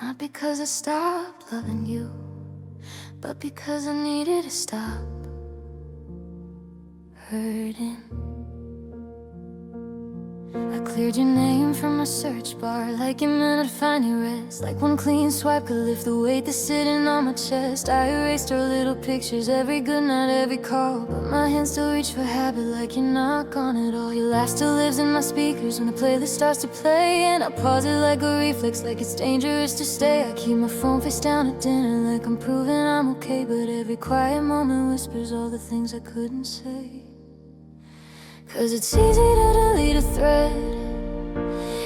Not because I stopped loving you, but because I needed to stop hurting. I cleared your name from my search bar, like you meant I'd find your rest. Like one clean swipe could lift the weight that's sitting on my chest. I erased our little pictures, every good night, every call, but my hands still reach for habit like you're not gone at all. Your laugh still lives in my speakers when the playlist starts to play, and I pause it like a reflex, like it's dangerous to stay. I keep my phone face down at dinner, like I'm proving I'm okay, but every quiet moment whispers all the things I couldn't say. 'Cause it's easy to delete a thread,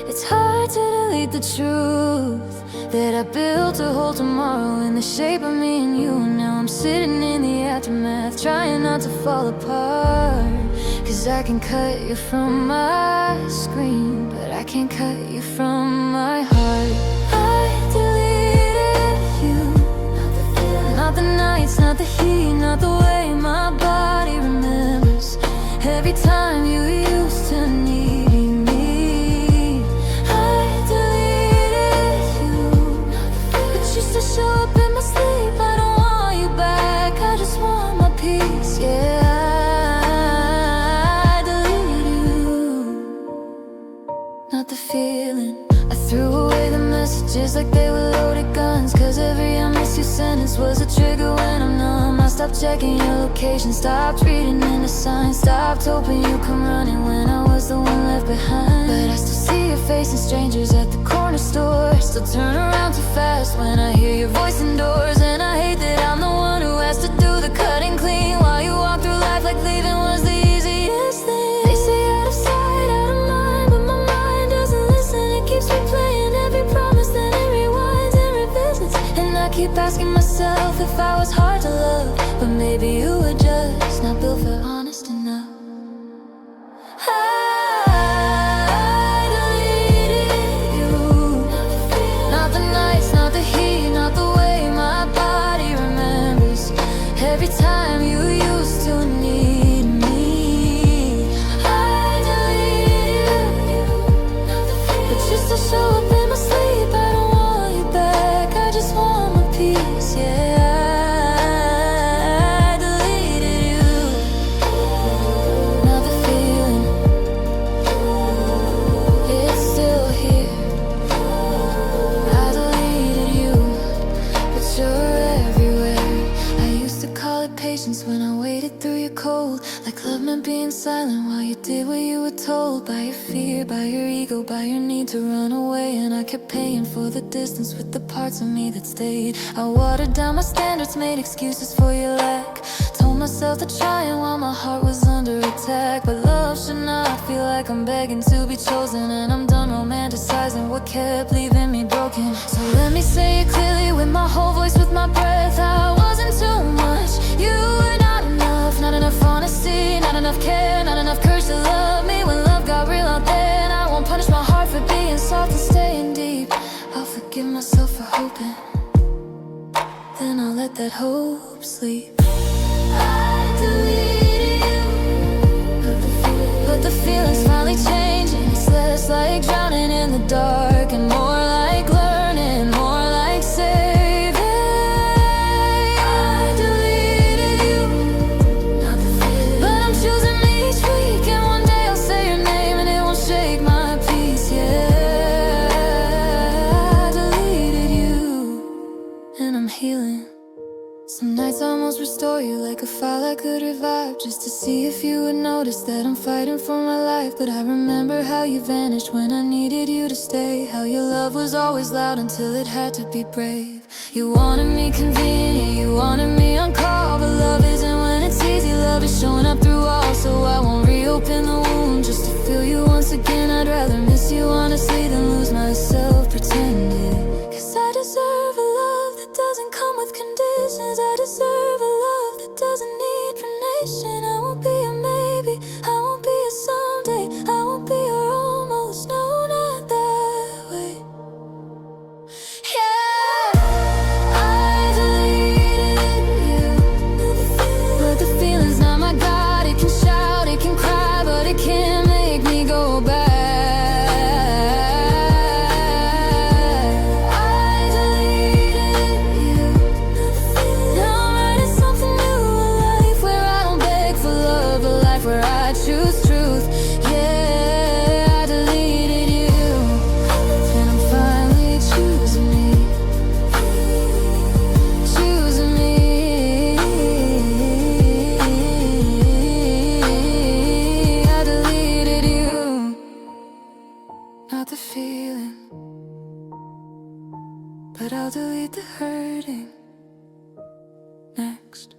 it's hard to delete the truth that I built to hold tomorrow in the shape of me and you. And now I'm sitting in the aftermath, trying not to fall apart. 'Cause I can cut you from my screen, but I can't cut you from my heart. I deleted you, not the nights, not the heat, not the way my body remembers every time you used to need me. I deleted you, but you still show up in my sleep. I don't want you back, I just want my peace. Yeah, I deleted you, not the feeling. I threw away the messages like they were loaded guns, 'cause every I miss you sentence was a trigger when I'm numb. I stopped checking your location, stopped reading into signs, stopped hoping you come running when I was the one left behind. But I still see your face and strangers at the corner store, still turn around too fast when I hear your voice indoors. And I hate that I'm the one who has to do the cutting clean while you walk through life like leaving was the easiest thing. They say out of sight, out of mind, but my mind doesn't listen. It keeps replaying every promise, then it rewinds and revisits. And I keep asking myself if I was hard to love, but maybe you were just not built for honest enough. I deleted you, not the nights, not the heat, not the way my body remembers every time you used to need me. I deleted you, but you still show up in my sleep. I don't want you back, I just want my peace. Yeah, I deleted you, not the feeling, it's still here. I deleted you, but you're everywhere. I used to call it patience when I waited through your cold, like love meant being silent while you did what you were told. By your fear, by your ego, by your need to run away. And I kept paying for the distance with the parts of me that stayed. I watered down my standards, made excuses for your lack, told myself to try and while my heart was under attack. But love should not feel like I'm begging to be chosen, and I'm done romanticizing what kept leaving me broken. So let me say it clearly with my whole voice, with my breath. I wasn't too much, you were not enough. Not enough honesty, not enough care, not enough courage to love me when love got real out there. And I won't punish my heart for being soft and staying deep. I'll forgive myself for hoping, then I'll let that hope sleep. I deleted you, but the feeling's finally changing. It's less like drowning in the dark and more like learning, more like saving. I deleted you, but I'm choosing me each week. And one day I'll say your name and it won't shake my peace. Yeah, I deleted you, and I'm healing. Some nights I almost restore you like a file I could revive, just to see if you would notice that I'm fighting for my life. But I remember how you vanished when I needed you to stay, how your love was always loud until it had to be brave. You wanted me convenient, you wanted me on call, but love isn't when it's easy, love is showing up through all. So I won't reopen the wound just to feel you once again. I'd rather miss you honestly than lose myself pretending. 'Cause I deserve a love that doesn't come with conditions. I deserve a love that doesn't need explanation. I won't be a maybe, I won't be a someday, I won't be your almost, no, not that way. Yeah, I deleted you, but the feeling's not my God. It can shout, it can cry, but it can't make me go back. but I'll delete the hurting next.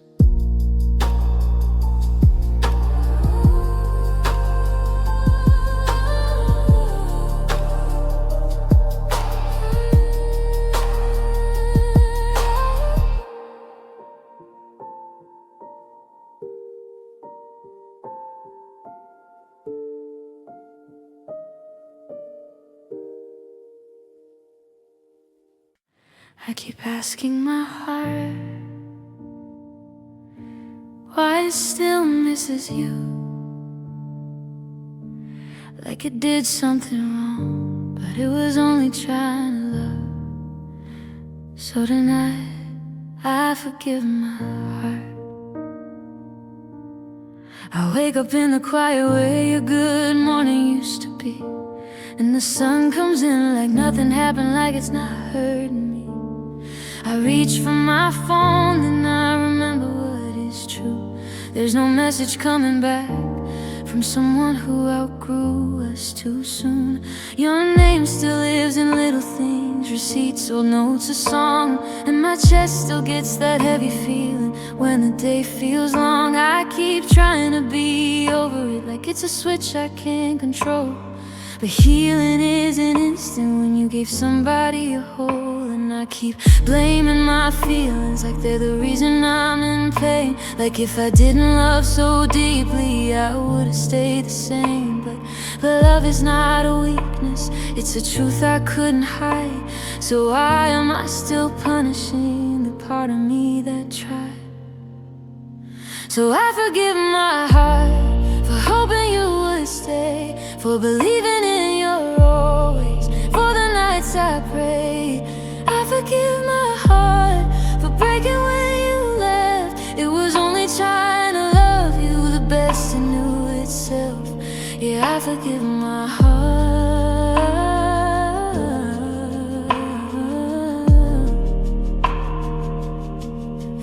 I keep asking my heart why it still misses you, like it did something wrong, but it was only trying to love. So tonight I forgive my heart. I wake up in the quiet where your good morning used to be, and the sun comes in like nothing happened, like it's not hurting me. I reach for my phone and I remember what is true. There's no message coming back from someone who outgrew us too soon. Your name still lives in little things, receipts, old notes, a song, and my chest still gets that heavy feeling when the day feels long. I keep trying to be over it like it's a switch I can't control, but healing isn't instant when you gave somebody a hole. And I keep blaming my feelings like they're the reason I'm in pain, like if I didn't love so deeply I would've stayed the same. But love is not a weakness, it's a truth I couldn't hide. So why am I still punishing the part of me that tried? So I forgive my heart for hoping you would stay, for believing in your always, for the nights I prayed. I forgive my heart for breaking when you left. It was only trying to love you the best it knew itself. Yeah, I forgive my heart,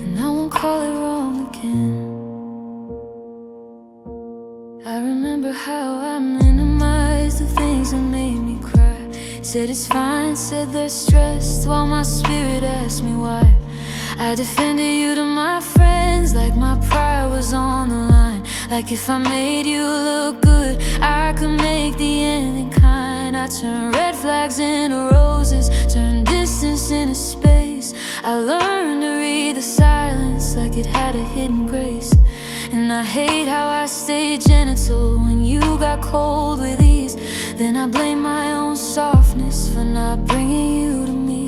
and I won't call it wrong again. I remember how I minimized the things that made me cry. Said it's fine, said they're stressed, while my spirit asked me why. I defended you to my friends like my pride was on the line, like if I made you look good I could make the ending kind. I turned red flags into roses, turned distance into space. I learned to read the silence like it had a hidden grace. And I hate how I stayed gentle when you got cold with ease. Then I blame my own softness for not bringing you to me.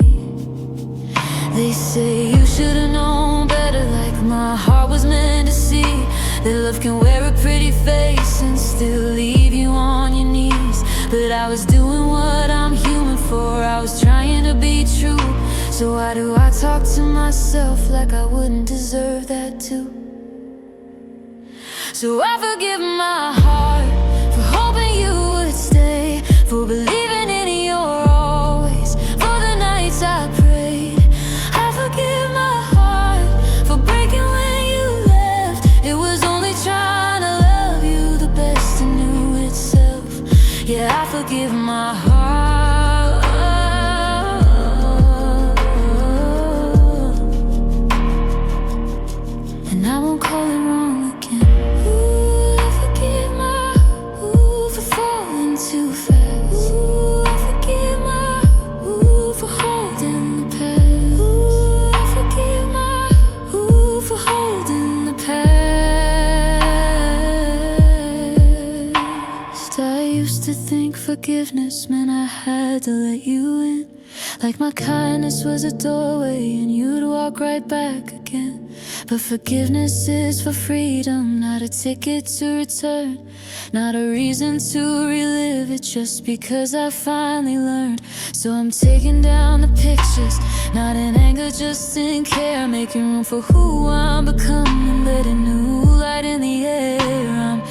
They say you should've known better, like my heart was meant to see that love can wear a pretty face and still leave you on your knees. But I was doing what I'm human for, I was trying to be true. So why do I talk to myself like I wouldn't deserve that too? So I forgive my heart for hoping you would stay, for believing in your always, for the nights I prayed. I forgive my heart for breaking when you left. It was only trying to love you the best it knew itself. Yeah, I forgive my heart, and I won't call it wrong again. Too fast. Ooh, I forgive my, ooh, for holding the past. Ooh, I forgive my, ooh, for holding the past. I used to think forgiveness meant I had to let you in, like my kindness was a doorway and you'd walk right back again. But forgiveness is for freedom, not a ticket to return, not a reason to relive it just because I finally learned. So I'm taking down the pictures, not in anger, just in care, making room for who I'm becoming, letting new light in the air. I'm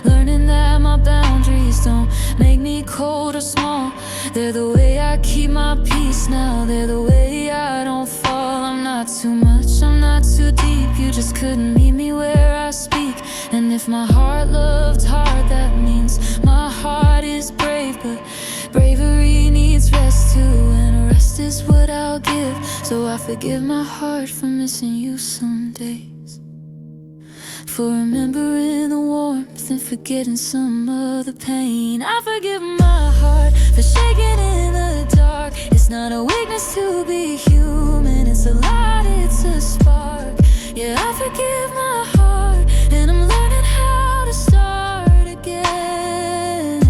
learning that my boundaries don't make me cold or small. They're the way I keep my peace now, they're the way I don't fall. I'm not too much, I'm not too deep, you just couldn't meet me where I speak. And if my heart loved hard, that means my heart is brave. But bravery needs rest too, and rest best is what I'll give. So I forgive my heart for missing you some days, for remembering the warmth and forgetting some of the pain. I forgive my heart for shaking in the dark. It's not a weakness to be human, it's a light, it's a spark. Yeah, I forgive my heart, and I'm learning how to start again.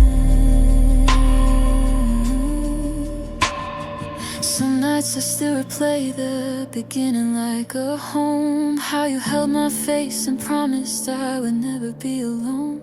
Some nights I still replay the beginning like a home. How you held my face and promised I would never be alone.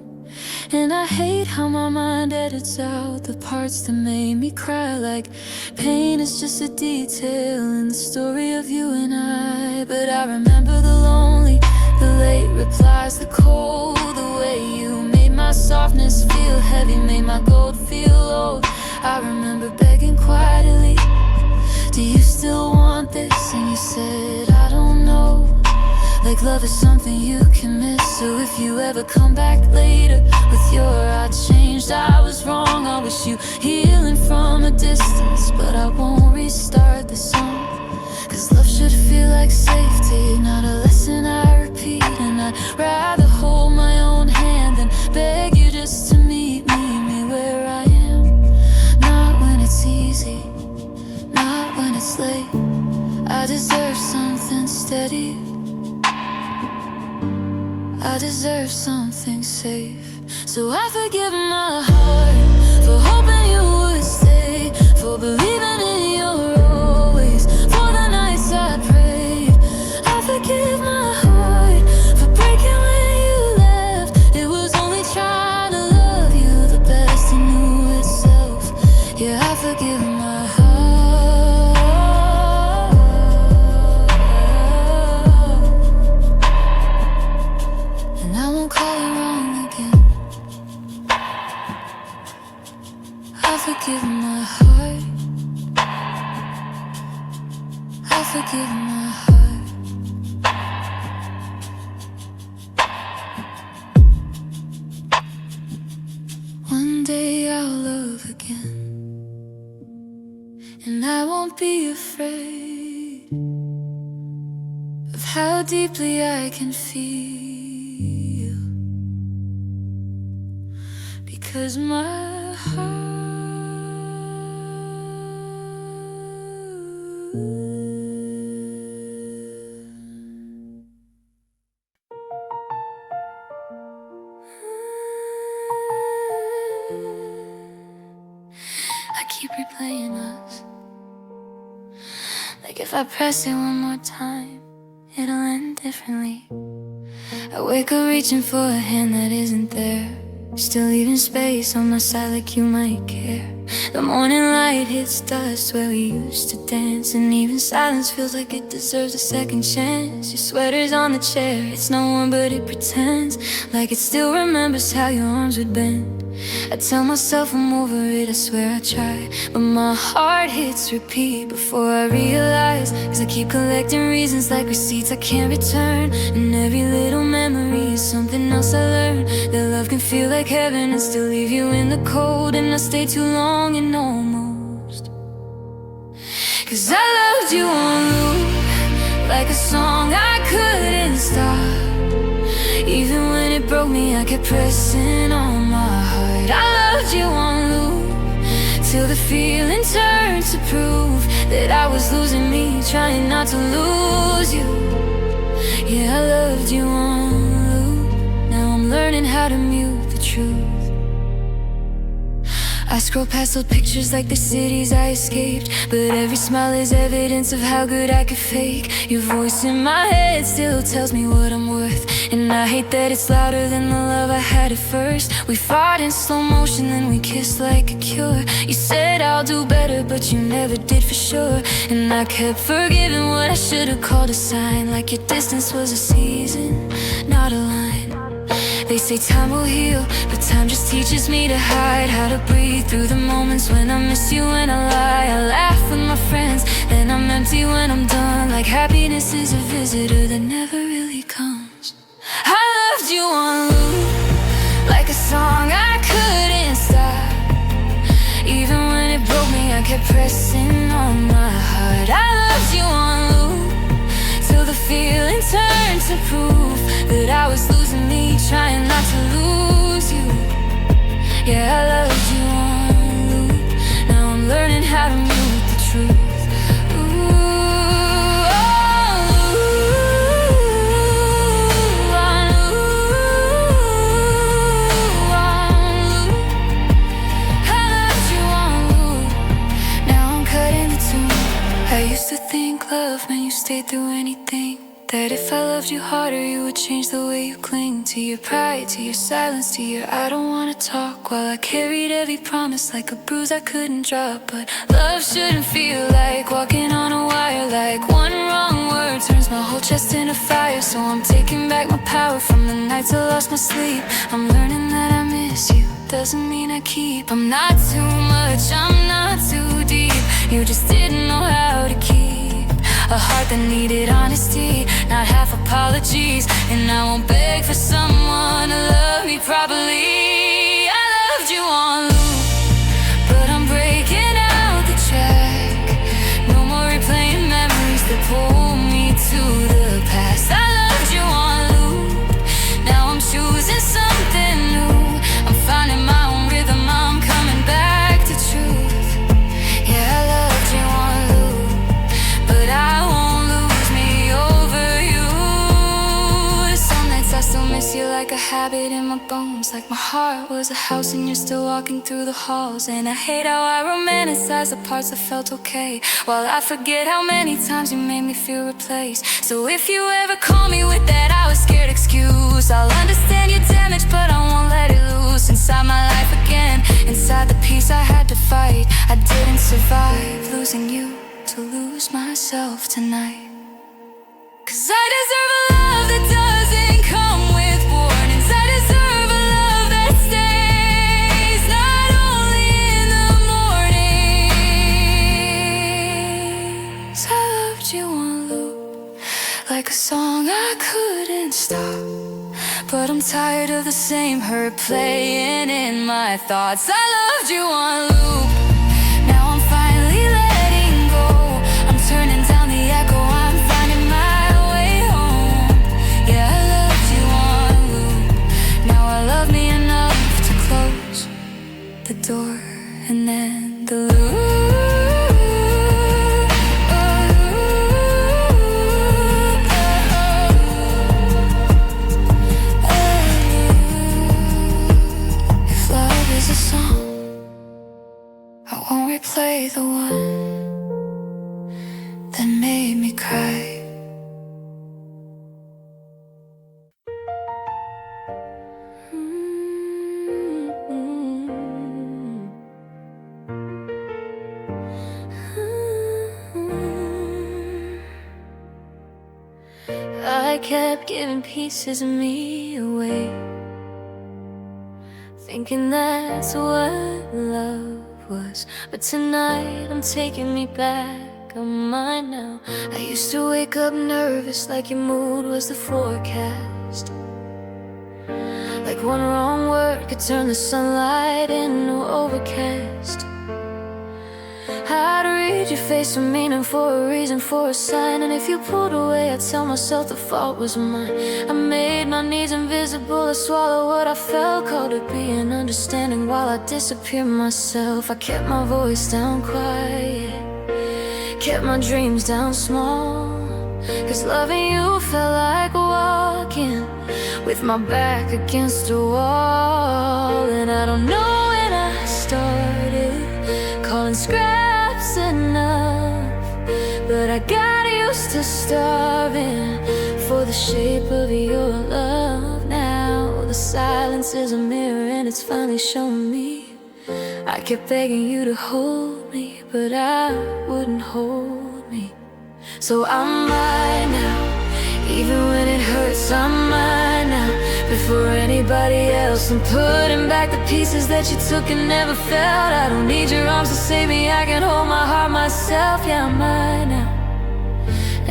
And I hate how my mind edits out the parts that made me cry. Like pain is just a detail in the story of you and I. But I remember the lonely, the late replies, the cold, the way you made my softness feel heavy, made my gold feel old. I remember begging quietly, do you still want this? And you said, I don't know. Like love is something you can miss. So if you ever come back later with your odds changed, I was wrong. I wish you healing from a distance, but I won't restart the song. Cause love should feel like safety, not a lesson I repeat. And I'd rather hold my own hand than beg you just to meet me where I am. Not when it's easy, not when it's late. I deserve something steady, I deserve something safe. So I forgive my heart for hoping you would stay, for believing in your always, for the nights I prayed. I forgive my heart for breaking when you left. It was only trying to love you the best it knew itself. Yeah, I forgive my heart. Forgive my heart, I forgive my heart. One day I'll love again, and I won't be afraid of how deeply I can feel, because my heart I keep replaying us, like if I press it one more time, it'll end differently. I wake up reaching for a hand that isn't there, still leaving space on my side like you might care. The morning light hits dust where we used to dance, and even silence feels like it deserves a second chance. Your sweater's on the chair, it's no one but it pretends, like it still remembers how your arms would bend. I tell myself I'm over it, I swear I try, but my heart hits repeat before I realize. Cause I keep collecting reasons like receipts I can't return, and every little memory is something else I learned. That love can feel like heaven and still leave you in the cold, and I stay too long and almost. Cause I loved you on loop, like a song I couldn't stop. Even when it broke me, I kept pressing on my heart. I loved you on loop, till the feeling turned to proof that I was losing me, trying not to lose you. Yeah, I loved you on loop, now I'm learning how to mute the truth. I scroll past old pictures like the cities I escaped, but every smile is evidence of how good I could fake. Your voice in my head still tells me what I'm worth, and I hate that it's louder than the love I had at first. We fought in slow motion, then we kissed like a cure. You said I'll do better, but you never did for sure. And I kept forgiving what I should have called a sign, like your distance was a season, not a line. They say time will heal, but time just teaches me to hide, how to breathe through the moments when I miss you and I lie. I laugh with my friends, then I'm empty when I'm done, like happiness is a visitor that never really comes. I loved you on loop, like a song I couldn't stop. Even when it broke me, I kept pressing on my heart. I loved you on loop till the feeling turned to proof that I was losing me, trying not to lose you. Yeah, I loved you on loop. Now I'm learning how to mute the truth. Love when you stayed through anything. That if I loved you harder, you would change the way you cling to your pride, to your silence, to your I don't wanna talk. While I carried every promise like a bruise I couldn't drop. But love shouldn't feel like walking on a wire, like one wrong word turns my whole chest into fire. So I'm taking back my power from the nights I lost my sleep. I'm learning that I miss you, doesn't mean I keep. I'm not too much, I'm not too deep. You just didn't know how to keep a heart that needed honesty, not half apologies. And I won't beg for someone to love me properly. I loved you on loop, but I'm breaking out the track. No more replaying memories that pull me to the past. I loved you on loop, now I'm choosing something new. I'm finding my own rhythm, I'm coming back to truth. Yeah, I loved you on loop, but I won't lose me over you. Some nights I still miss you like a habit in my bones, like my heart was a house and you're still walking through the halls. And I hate how I romanticize the parts that felt okay, while I forget how many times you made me feel replaced. So if you ever call me with that I was scared excuse, I'll understand your damage, but I won't let it loose inside my life again. Inside the peace I had to fight, I didn't survive losing you to lose myself tonight. 'Cause I deserve a love that doesn't come with warnings. I deserve a love that stays, not only in the mornings. I loved you on loop, like a song I couldn't stop. But I'm tired of the same hurt playing in my thoughts. I loved you on loop, now I'm finally letting go. I'm turning down the echo, I'm finding my way home. Yeah, I loved you on loop, now I love me enough to close the door and then the loop. I won't replay the one that made me cry. I kept giving pieces of me away, thinking that's what love was. But tonight I'm taking me back, I'm mine now. I used to wake up nervous like your mood was the forecast, like one wrong word could turn the sunlight into overcast. I'd read your face for meaning, for a reason, for a sign. And if you pulled away, I'd tell myself the fault was mine. I made my needs invisible, I swallowed what I felt, called it being understanding while I disappeared myself. I kept my voice down quiet, kept my dreams down small, 'cause loving you felt like walking with my back against a wall. And I don't know when I started calling scraps enough, but I got used to starving for the shape of your love. Now the silence is a mirror and it's finally showing me I kept begging you to hold me, but I wouldn't hold me. So I'm mine now, even when it hurts, I'm mine now. Before anybody else, I'm putting back the pieces that you took and never felt. I don't need your arms to save me, I can hold my heart myself. Yeah, I'm mine now,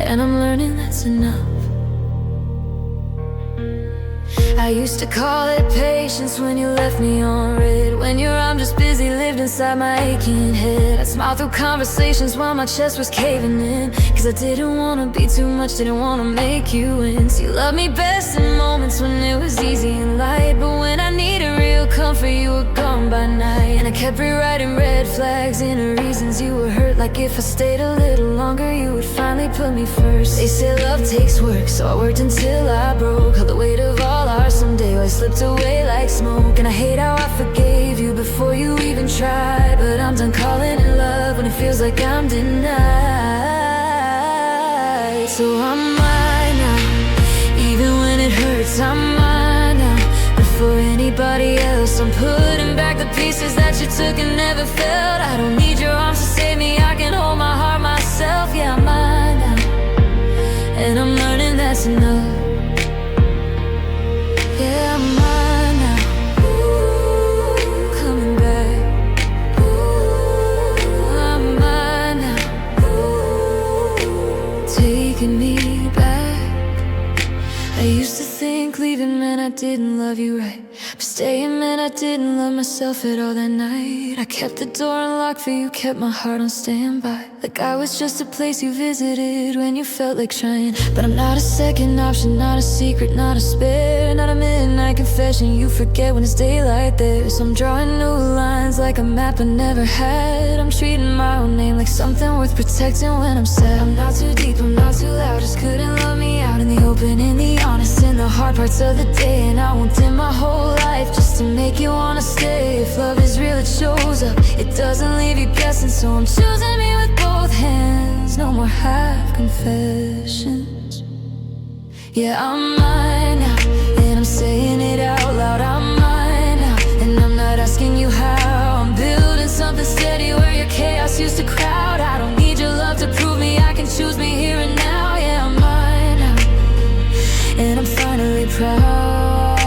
and I'm learning that's enough. I I used to call it patience when you left me on red. When your arm just busy lived inside my aching head. I smiled through conversations while my chest was caving in, cause I didn't wanna be too much, didn't wanna make you wince. You loved me best in moments when it was easy and light, but when I needed real comfort you were gone by night. And I kept rewriting red flags into reasons you were hurt, like if I stayed a little longer you would finally put me first. They say love takes work, so I worked until I broke. Held the weight of all our someday I slipped away like smoke. And I hate how I forgave you before you even tried, but I'm done calling it love when it feels like I'm denied. So I'm mine now, even when it hurts, I'm mine now. But for anybody else, I'm putting back the pieces that you took and never felt. I don't need your arms to save me, I can hold my heart myself. Yeah, I'm mine now, and I'm learning that's enough. Yeah, I'm mine now. Ooh, coming back. Ooh, I'm mine now. Ooh, taking me back. I used to think leaving meant I didn't love you right, but staying meant I didn't love myself at all that night. I kept the door unlocked for you, kept my heart on standby, like I was just a place you visited when you felt like trying. But I'm not a second option, not a secret, not a spare, not a midnight confession you forget when it's daylight there. So I'm drawing new lines like a map I never had. I'm treating my own name like something worth protecting when I'm sad. I'm not too deep, I'm not too loud, just couldn't love me out in the open, in the honest, in the hard parts of the day. And I won't dim my whole life just to make you wanna stay. If love is real, it shows up, it doesn't leave you guessing. So I'm choosing me with both hands, no more half confessions. Yeah, I'm mine now, and I'm saying it out loud. I'm mine now, and I'm not asking you how. I'm building something steady where your chaos used to crowd. I don't need your love to prove me, I can choose me here and now. Yeah, I'm mine now, and I'm finally proud.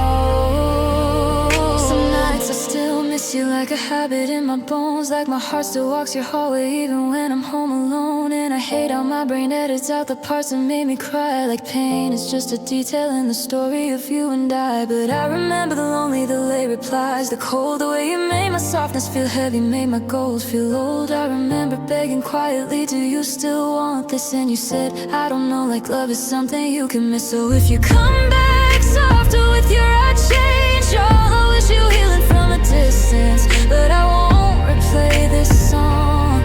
Some nights I still miss you like a habit in my bones, like my heart still walks your hallway even when I'm home alone. And I hate how my brain edits out the parts that made me cry, like pain is just a detail in the story of you and I. But I remember the lonely, the late replies, the cold, the way you made my softness feel heavy, made my goals feel old. I remember begging quietly, do you still want this? And you said, I don't know, like love is something you can miss. So if you come back softer with your I change, I'll wish you healing from a distance. But I won't replay this song,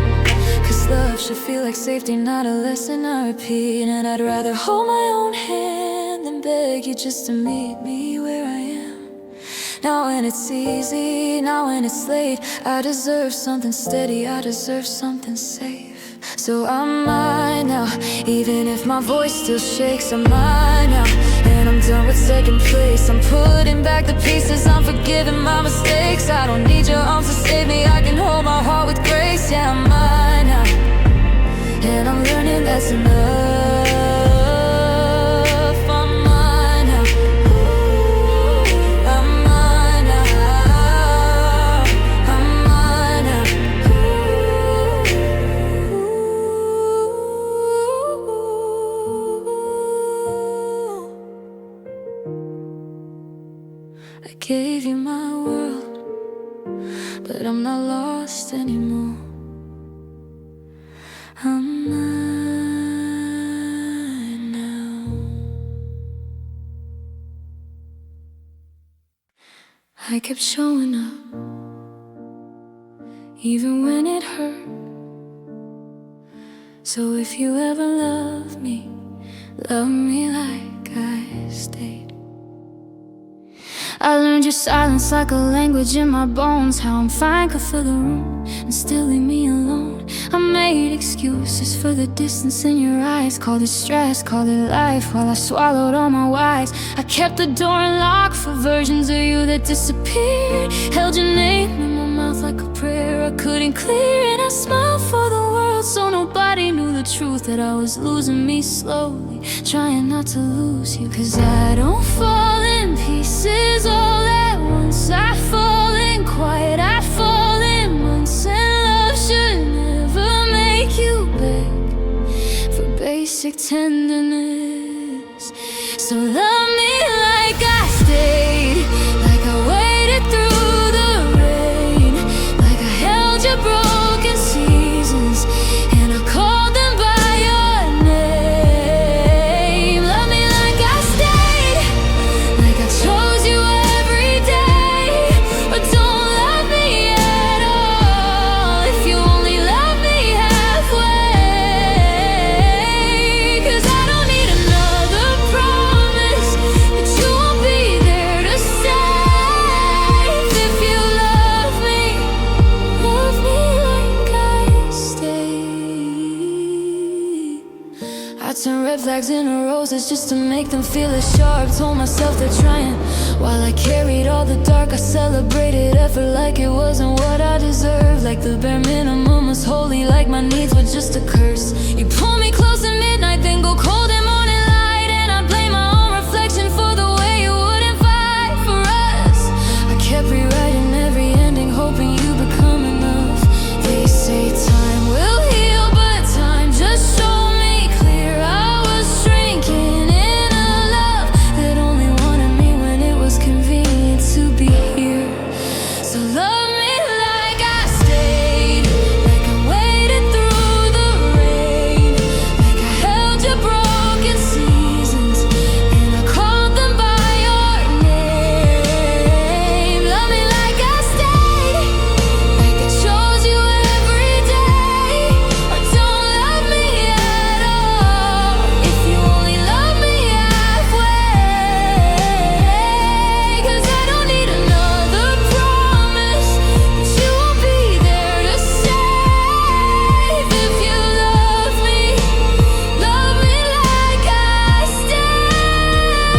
cause love should feel like safety, not a lesson I repeat. And I'd rather hold my own hand than beg you just to meet me where I am. Now when it's easy, now when it's late, I deserve something steady, I deserve something safe. So I'm mine now, even if my voice still shakes. I'm mine now, and I'm done with second place. I'm putting back the pieces, I'm forgiving my mistakes. I don't need your arms to save me, I can hold my heart with grace. Yeah, I'm mine now, and I'm learning that's enough. I'm mine now. I'm mine now. I'm mine now. I gave you my world, but I'm not lost anymore. I'm mine now. I kept showing up, even when it hurt. So if you ever love me like I stayed. I learned your silence like a language in my bones. How I'm fine could fill the room and still leave me alone. I made excuses for the distance in your eyes, called it stress, called it life, while I swallowed all my whys. I kept the door unlocked for versions of you that disappeared. Held your name in my mouth like a prayer I couldn't clear. And I smiled for the world so nobody knew the truth, that I was losing me slowly, trying not to lose you. Cause I don't fall in pieces all at once, I fall in quiet, I fall in months. And love should never make you beg for basic tenderness. So love me like I stayed. I turn red flags into roses just to make them feel as sharp. Told myself they're trying, while I carried all the dark. I celebrated effort like it wasn't what I deserved, like the bare minimum was holy, like my needs were just a curse. You pull me close at midnight, then go cold in morning light, and I blame my own reflection for the way you wouldn't fight for us. I kept rewriting every ending, hoping you become enough. They say time will heal, but time just showed me clear I was shrinking in a love that only wanted me when it was convenient to be here. So love me like I stayed, like I waited through the rain, like I held your broken seasons and I called them by your name. Love me like I stayed, like I chose you every day. Or don't love me at all if you only love me halfway. 'Cause I don't need another promise that you won't be there to save. If you love me like I stayed.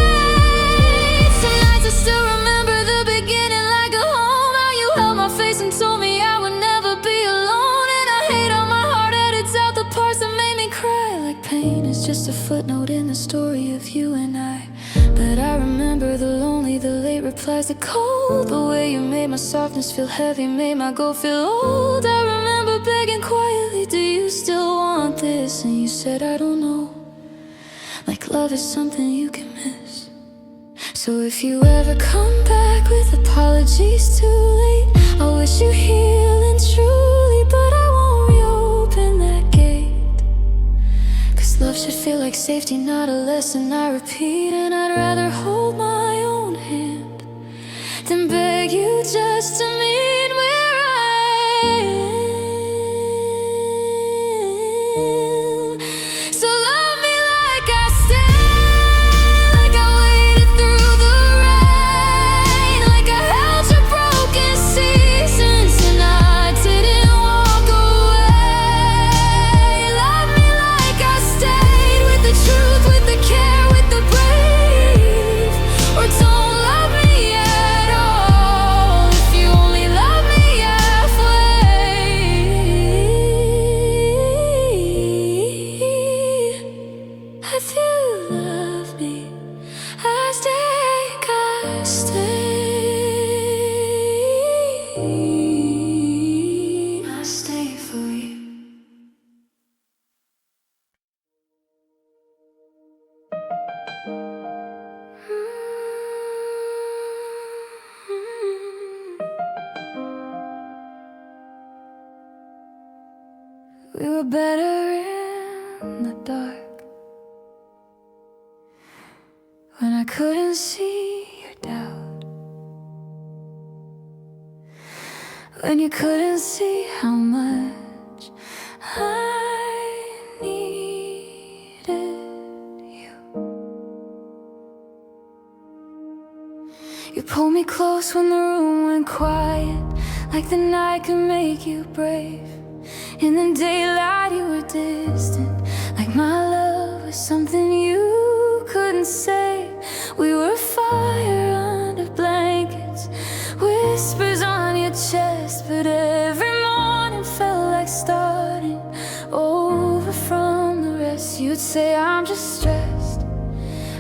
Some nights I still remember the beginning like a home. How you held my face and told me I would never be alone. And I hate how my heart edits out the parts that made me cry, like pain is just a footnote in the story of you and I. But I remember the lonely, the late replies, the cold, the way you made my softness feel heavy, made my goal feel old. I remember begging quietly, do you still want this? And you said I don't know, like love is something you can miss. So if you ever come back with apologies too late, I wish you healing truly, but I won't reopen that gate. 'Cause love should feel like safety, not a lesson I repeat. And I'd rather hold my own hand than beg you just to meet where I am. So love me like I stayed, like I waited through the rain, like I held your broken seasons and I didn't walk away. Love me like I stayed, with the truth, with the care, with the brave. Or don't love me at all if you only love me halfway. If you love me, I stay, I stay for you. We were better in the dark, when I couldn't see your doubt, when you couldn't see how much I needed you. You pulled me close when the room went quiet, like the night could make you brave. In the daylight you were distant, like my love was something you couldn't say. We were fire under blankets, whispers on your chest, but every morning felt like starting over from the rest. You'd say I'm just stressed,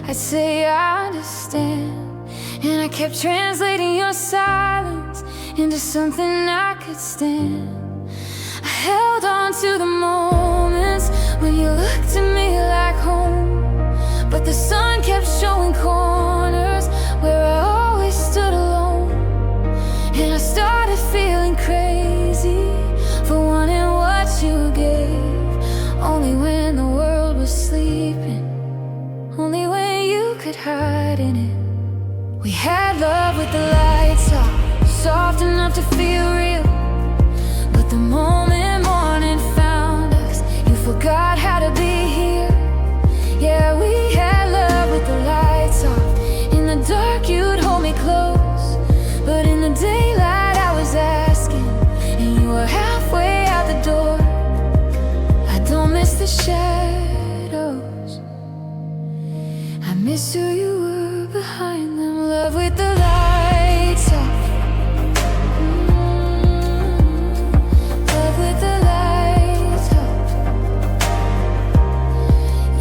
I'd say I understand, and I kept translating your silence into something I could stand. I held on to the moments when you looked at me like home, but the sun kept showing corners where I always stood alone. And I started feeling crazy for wanting what you gave, only when the world was sleeping, only when you could hide in it. We had love with the lights off, soft enough to feel real, but the moment morning found us, you forgot how to be here. Yeah, we had love with the lights off. In the dark you'd hold me close, but in the daylight I was asking, and you were halfway out the door. I don't miss the shadows miss who you were behind them. Love with the lights off. Love with the lights off.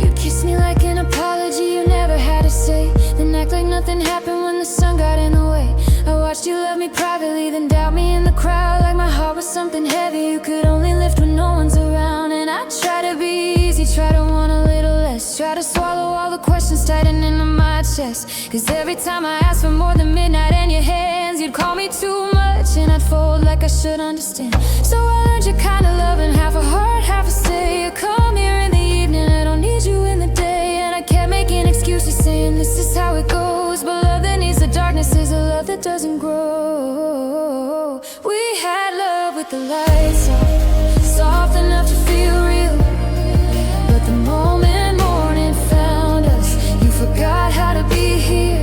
You kissed me like an apology you never had to say, then act like nothing happened when the sun got in the way. I watched you love me privately, then doubt me in the crowd, like my heart was something heavy you could only lift when no one's around. And I try to be easy, try to want a little less, try to swallow all the questions tightening into my chest. Cause every time I asked for more than midnight and your hands, you'd call me too much and I'd fold like I should understand. So I learned your kind of love and half a heart, half a stay. You come here in the evening, I don't need you in the day. And I kept making excuses saying this is how it goes, but love that needs the darkness is a love that doesn't grow. We had love with the lights off, soft enough to feel real, but the moment morning found us, you forgot how to be here.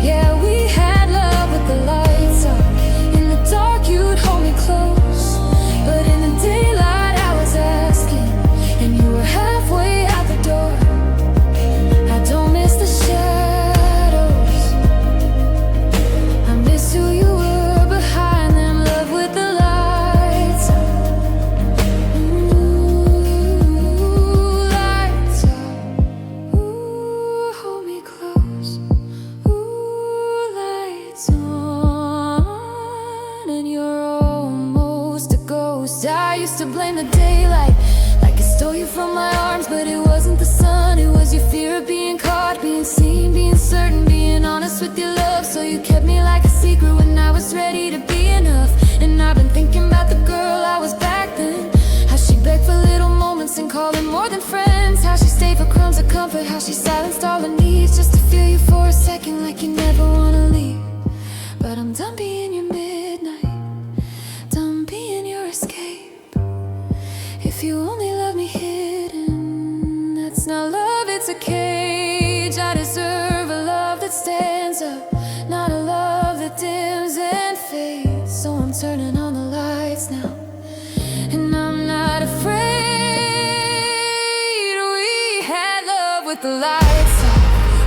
Yeah, we had love with the lights off. In the dark you'd hold me close, but in the daylight I was asking, and you were halfway out the door. I don't miss the shadows, I miss who you were behind them. Love with the lights off. Lights off. Ooh, hold me close. Ooh, lights on, and you're almost a ghost. I used to blame the daylight, like it stole you from my arms, but it wasn't the sun, it was your fear of being caught, being seen, being certain, being honest with your love. So you kept me like a secret when I was ready to be enough. And I've been thinking about the girl I was back then, how she begged for little moments and called them more than friends, how she stayed for crumbs of comfort, how she silenced all her needs just to feel you for a second, like you never wanna leave. But I'm done being your midnight, done being your escape. If you only love me hidden, that's not love, it's a cage. I deserve a love that stands up, not a love that dims and fades. So I'm turning on the lights now, and I'm not afraid. We had love with the lights off,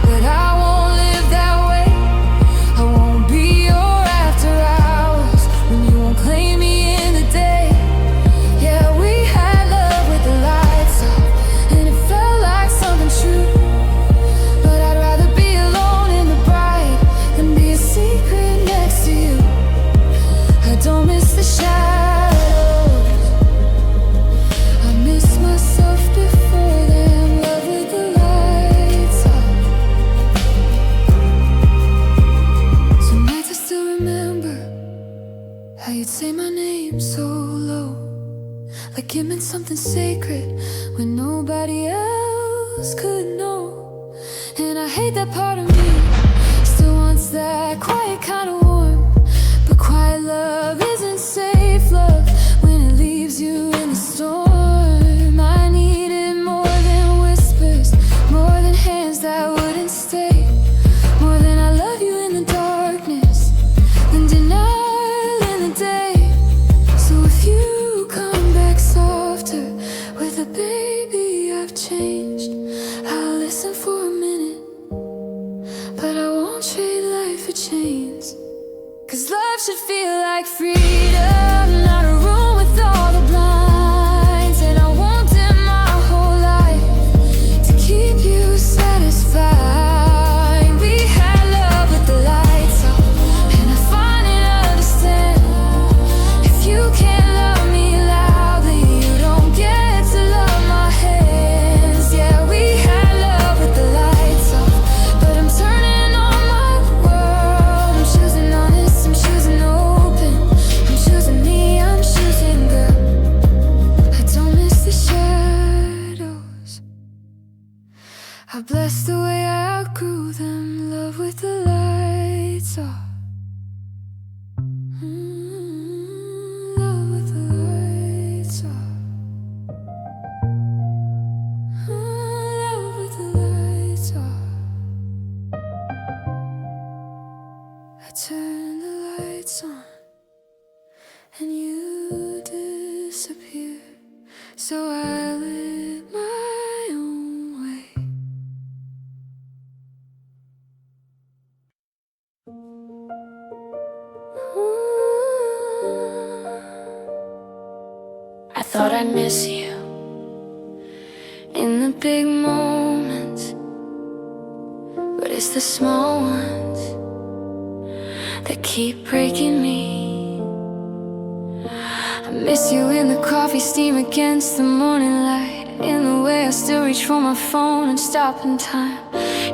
but I won't live that way. I won't be your after hours when you won't claim me in the day. Yeah, we had love with the lights off, and it felt like something true. But I'd rather be alone in the bright than be a secret next to you. I don't miss the shadows, I miss myself before them. Love with the lights off. Some nights I still remember how you'd say my name so low, like it meant something sacred when nobody else could know. And I hate that part of me still wants that quiet kind of warm, but quiet love isn't safe love when it leaves you in the storm. I needed more than whispers, more than hands that wouldn't stay, more than I love you in the darkness, than denial in the day. So if you come back softer with a baby I've changed, I'll listen for a minute, but I won't trade life for chains. Cause love should feel like freedom, not a room with all the blinds. And I won't dim my whole life to keep you satisfied. We had love with the lights off, and I finally understand, if you can't love me loudly, you don't get to love my hands. Yeah, we had love with the lights off, but I'm turning on my world. I'm choosing honest, I'm choosing open, I'm choosing me, I'm choosing girl. I don't miss the shadows, I bless the way I outgrew them. Love with the lights off. Love with the lights off. Love with the lights off. I turn the lights on, and you disappear. So I lit my own way. I miss you in the big moments, but it's the small ones that keep breaking me. I miss you in the coffee steam against the morning light, in the way I still reach for my phone and stop in time,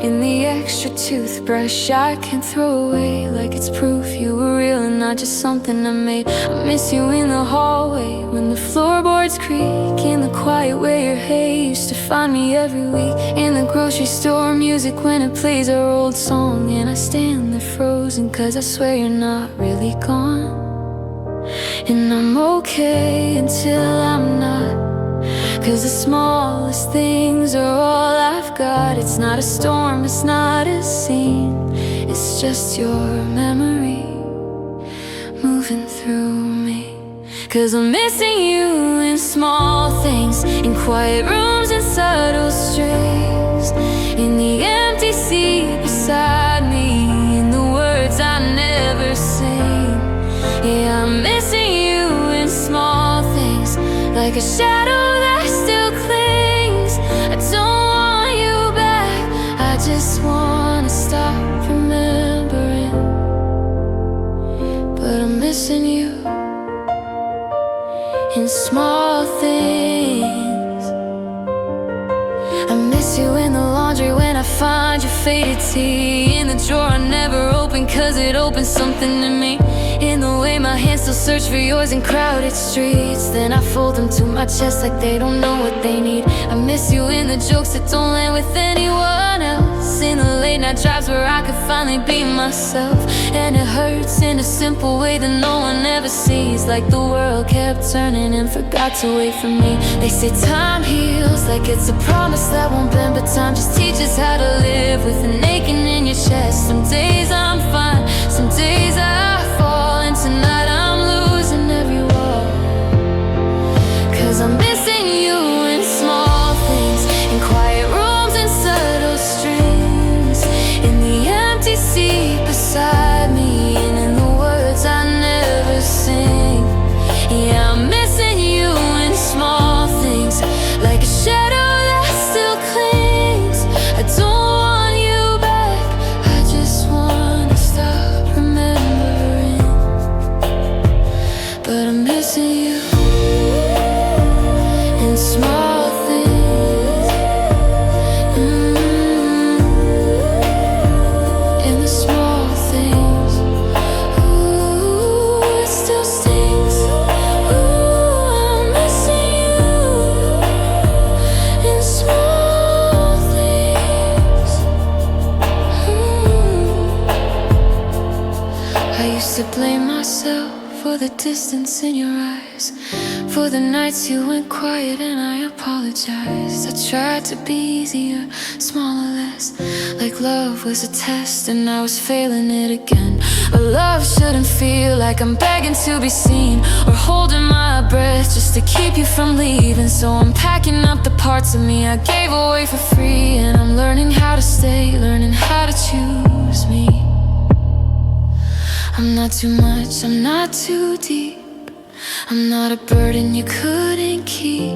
in the extra toothbrush I can throw away like it's proof you were real and not just something I made. I miss you in the hallway when the floorboards creak, in the quiet way your hay used to find me every week, in the grocery store music when it plays our old song, and I stand there frozen cause I swear you're not really gone. And I'm okay until I'm not, cause the smallest things are all I've got. It's not a storm, it's not a scene, it's just your memory moving through me. Cause I'm missing you in small things, in quiet rooms and subtle strays, in the empty seat beside me, in the words I never sing. Yeah, I'm missing you in small things, like a shadow that still clings. I don't want you back, I just wanna stop remembering, but I'm missing you in small things. I miss you in the laundry when I find your faded tee, in the drawer I never open cause it opens something to me, in the way my hands still search for yours in crowded streets, then I fold them to my chest like they don't know what they need. I miss you in the jokes that don't land with anyone else, in the late night drives where I could finally be myself, and it hurts in a simple way that no one ever sees, like the world kept turning and forgot to wait for me. They say time heals like it's a promise that won't bend, but time just teaches how to live with an aching in your chest. Some days I'm fine, some days I fall, and tonight I'm losing every wall, cause I'm missing you in small things, in quiet rooms and subtle strings, in the empty seat beside me, and in the words I never sing. Yeah, I'm missing you in small things, like a shadow that still clings. I don't want you back, I just wanna stop remembering, but I'm missing you in small things, in the small things. Ooh, it still stings. Ooh, I'm missing you in small things. I used to blame myself for the distance in your eyes, for the nights you went quiet and I apologized. I tried to be easier, smaller, less, like love was a test and I was failing it again. But love shouldn't feel like I'm begging to be seen, or holding my breath just to keep you from leaving. So I'm packing up the parts of me I gave away for free, and I'm learning how to stay, learning how to choose me. I'm not too much, I'm not too deep, I'm not a burden you couldn't keep.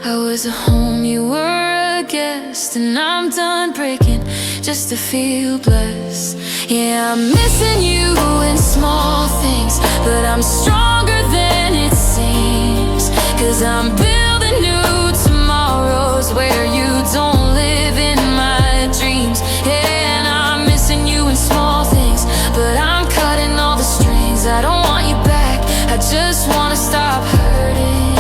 I was a home, you were a guest, and I'm done breaking just to feel blessed. Yeah, I'm missing you in small things, but I'm stronger than it seems, cause I'm building new tomorrows where you don't live in my dreams. Yeah, and I'm missing you in small things, but I'm cutting all the strings. I don't want you back, I just wanna stop hurting,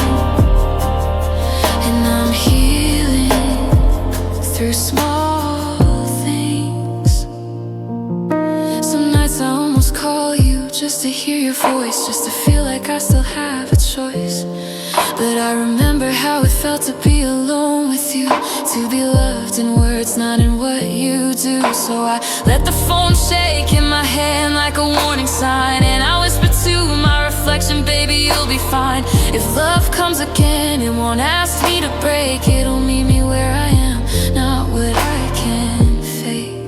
and I'm healing through small things. Some nights I almost call you just to hear your voice, just to feel like I still have a choice. But I remember how it felt to be alone with you, to be loved in words, not in what you do. So I let the phone shake in my hand like a warning sign, and I whisper to my reflection, baby, you'll be fine. If love comes again, it won't ask me to break, it'll meet me where I am, not what I can fake.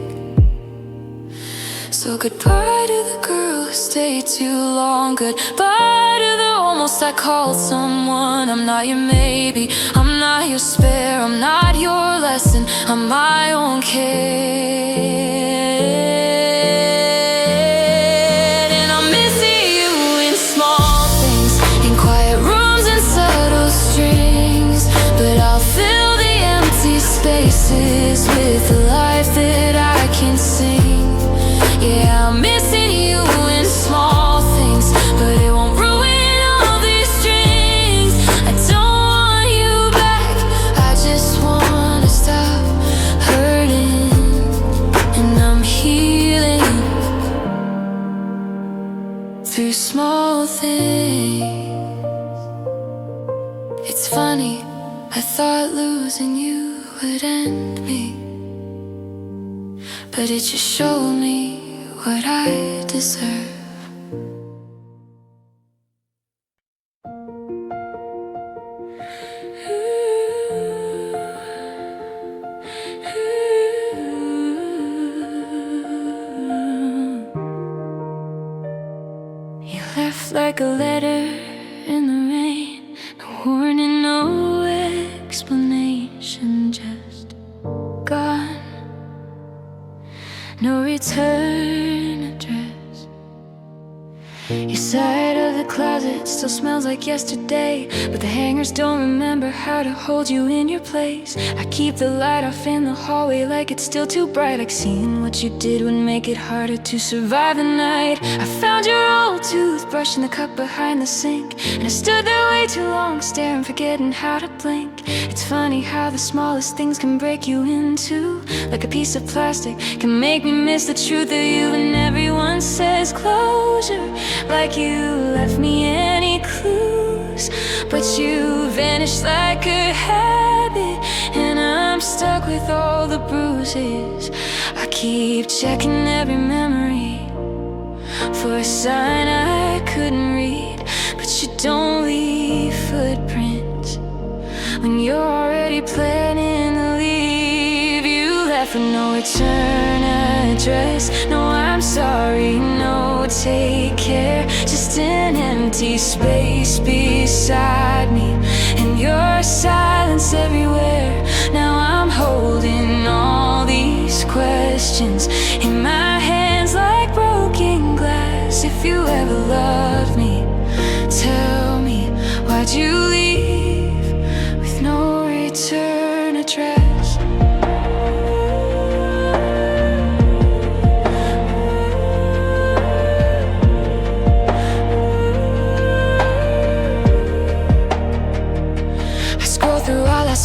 So goodbye to the girl who stayed too long, goodbye to the almost lost, I called someone. I'm not your maybe, I'm not your spare, I'm not your lesson, I'm my own kid. And I'm missing you in small things, in quiet rooms and subtle strings. But I'll fill the empty spaces with the life that I can sing. Yeah, I'm missing you in small things, but it won't ruin all these strings. I don't want you back, I just wanna stop hurting. And I'm healing through small things. It's funny, I thought losing you would end me, but it just showed me what I deserve. You left like a letter in the rain, no warning, no explanation, just gone. No return address. Your side of the closet still smells like yesterday, but the hangers don't remember how to hold you in your place. I keep the light off in the hallway like it's still too bright, like seeing what you did would make it harder to survive the night. I found your old toothbrush in the cup behind the sink, and I stood there way too long, staring, forgetting how to blink. It's funny how the smallest things can break you in two, like a piece of plastic can make me miss the truth of you. And everyone says closure, like you left me any clues, but you vanished like a habit, and I'm stuck with all the bruises. I keep checking every memory for a sign I couldn't read, but you don't leave footprints when you're already planning to leave. You left with no return address, no I'm sorry, no take care, just an empty space beside me, and your silence everywhere. Now I'm holding all these questions in my hands like broken glass. If you ever loved me, tell me, why'd you leave with no return address?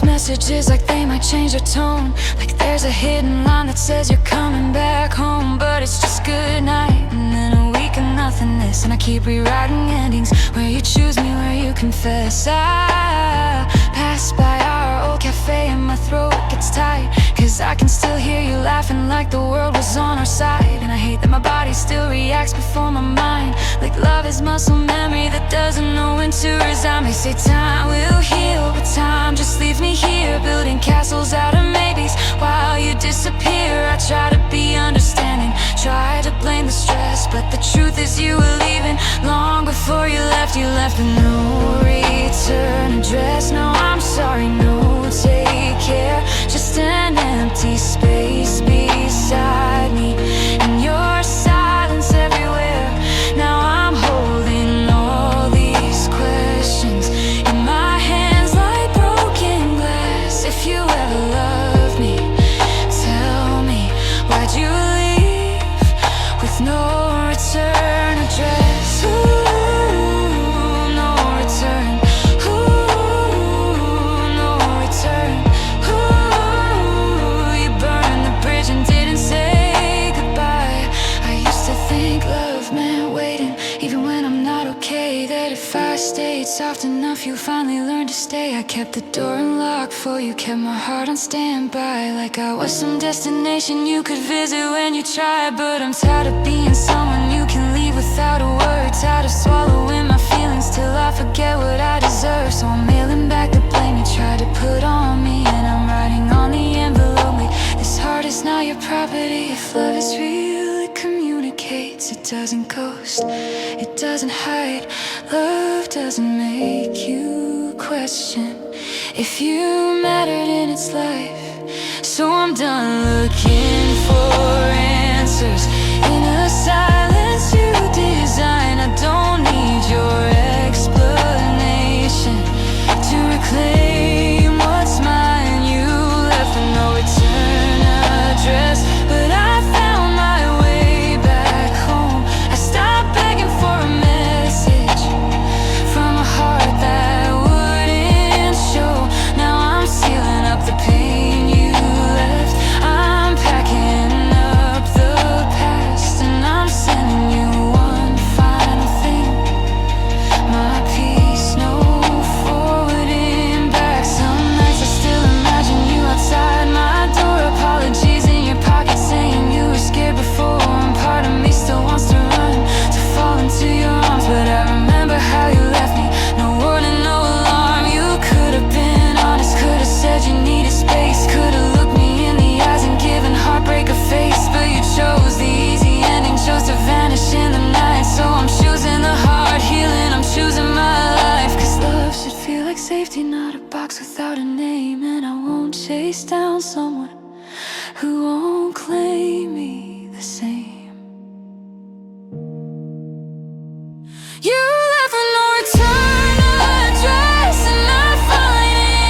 Messages like they might change their tone, like there's a hidden line that says you're coming back home, but it's just good night and then a week of nothingness. And I keep rewriting endings where you choose me, where you confess. I pass by our old cafe and my throat gets tight, cause I can still hear you laughing like the world was on our side. And I hate that my body still reacts before my mind, like love is muscle memory that doesn't know when to resign. They say time will heal, but time just leaves me here, building castles out of maybes while you disappear. I try to be understanding, try to blame the stress, but the truth is you were leaving long before you left. You left with no return address, no I'm sorry, no take care, just an empty space beside me, and your silence everywhere. Now I'm holding all these questions in my hands like broken glass. If you ever loved me, tell me, why'd you leave with no return address? Ooh, no return. Ooh, no return. Ooh, you burned the bridge and didn't say goodbye. I used to think love meant waiting, even when I'm not okay, that if I stayed soft enough you finally learned to stay. I kept the door unlocked for you, kept my heart on standby, like I was some destination you could visit when you try. But I'm tired of being someone you can leave without a word, tired of swallowing my feelings till I forget what I deserve. So I'm mailing back the blame you tried to put on me, and I'm writing on the envelope like this heart is not your property. If love is real, it communicates, it doesn't ghost, it doesn't hide. Love doesn't make you question if you mattered in its life. So I'm done looking for answers in a silence you design. I don't need your explanation to reclaim what's mine. You left with no return address, but I found my way back home. I stopped begging for a message from a heart that wouldn't show. Now I'm sealing up the pain you left. I'm packing up the past, and I'm sending you one final thing. My peace, no forwarding back. Some nights I still imagine you outside my door. Apologies in your pocket saying you were scared before. And part of me still wants to run, to fall into your arms. But I remember how you left me, no warning, no alarm. You could have been honest, could have said you needed space, could have looked me in the eyes and given heartbreak a face. But you chose the easy ending, chose to vanish in the night. So I'm choosing the hard healing, I'm choosing my life. Cause love should feel like safety, not a box without a name. And I won't chase down someone who won't claim me the same. You left with no return address, and I finally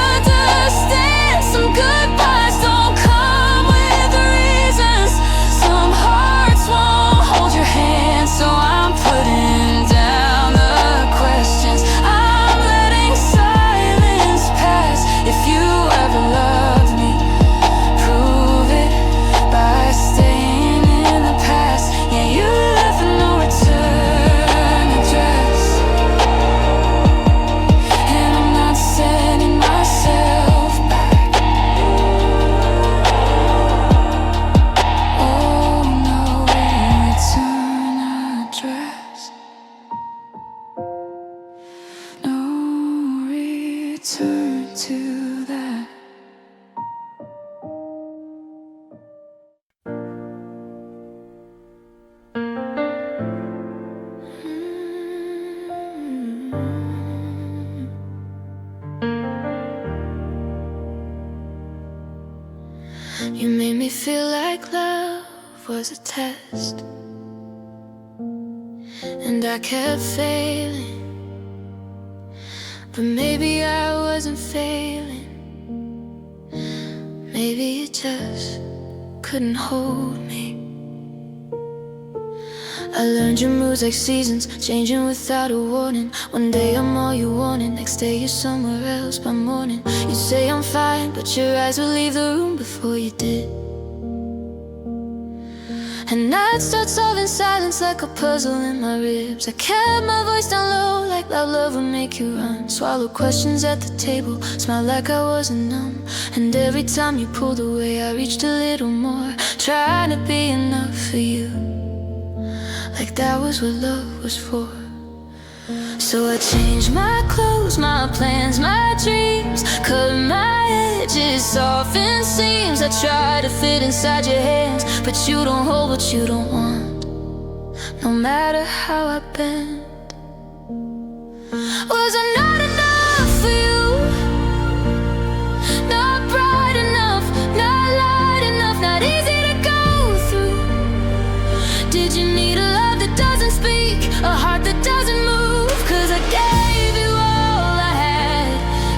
understand. Some goodbyes don't come with reasons. Some hearts won't hold your hand. So I'm putting down the questions, I'm letting silence pass. If you ever loved me, prove it by staying in the past. Yeah, you left with no return address, and I'm not sending myself back. Oh, no return address, no return to that. You made me feel like love was a test, and I kept failing. But maybe I wasn't failing, maybe you just couldn't hold me. I learned your moves like seasons, changing without a warning. One day I'm all you wanted, next day you're somewhere else by morning. You say I'm fine, but your eyes would leave the room before you did. And I'd start solving silence like a puzzle in my ribs. I kept my voice down low, like loud love would make you run. Swallow questions at the table, smile like I wasn't numb. And every time you pulled away, I reached a little more, trying to be enough for you, like that was what love was for. So I changed my clothes, my plans, my dreams, cut my edges, soften seams. I try to fit inside your hands, but you don't hold what you don't want, no matter how I bend. Was I not enough for you? Not bright enough, not light enough, not easy to go through? Did you need a love that doesn't speak, a heart that doesn't move? Cause I gave you all I had,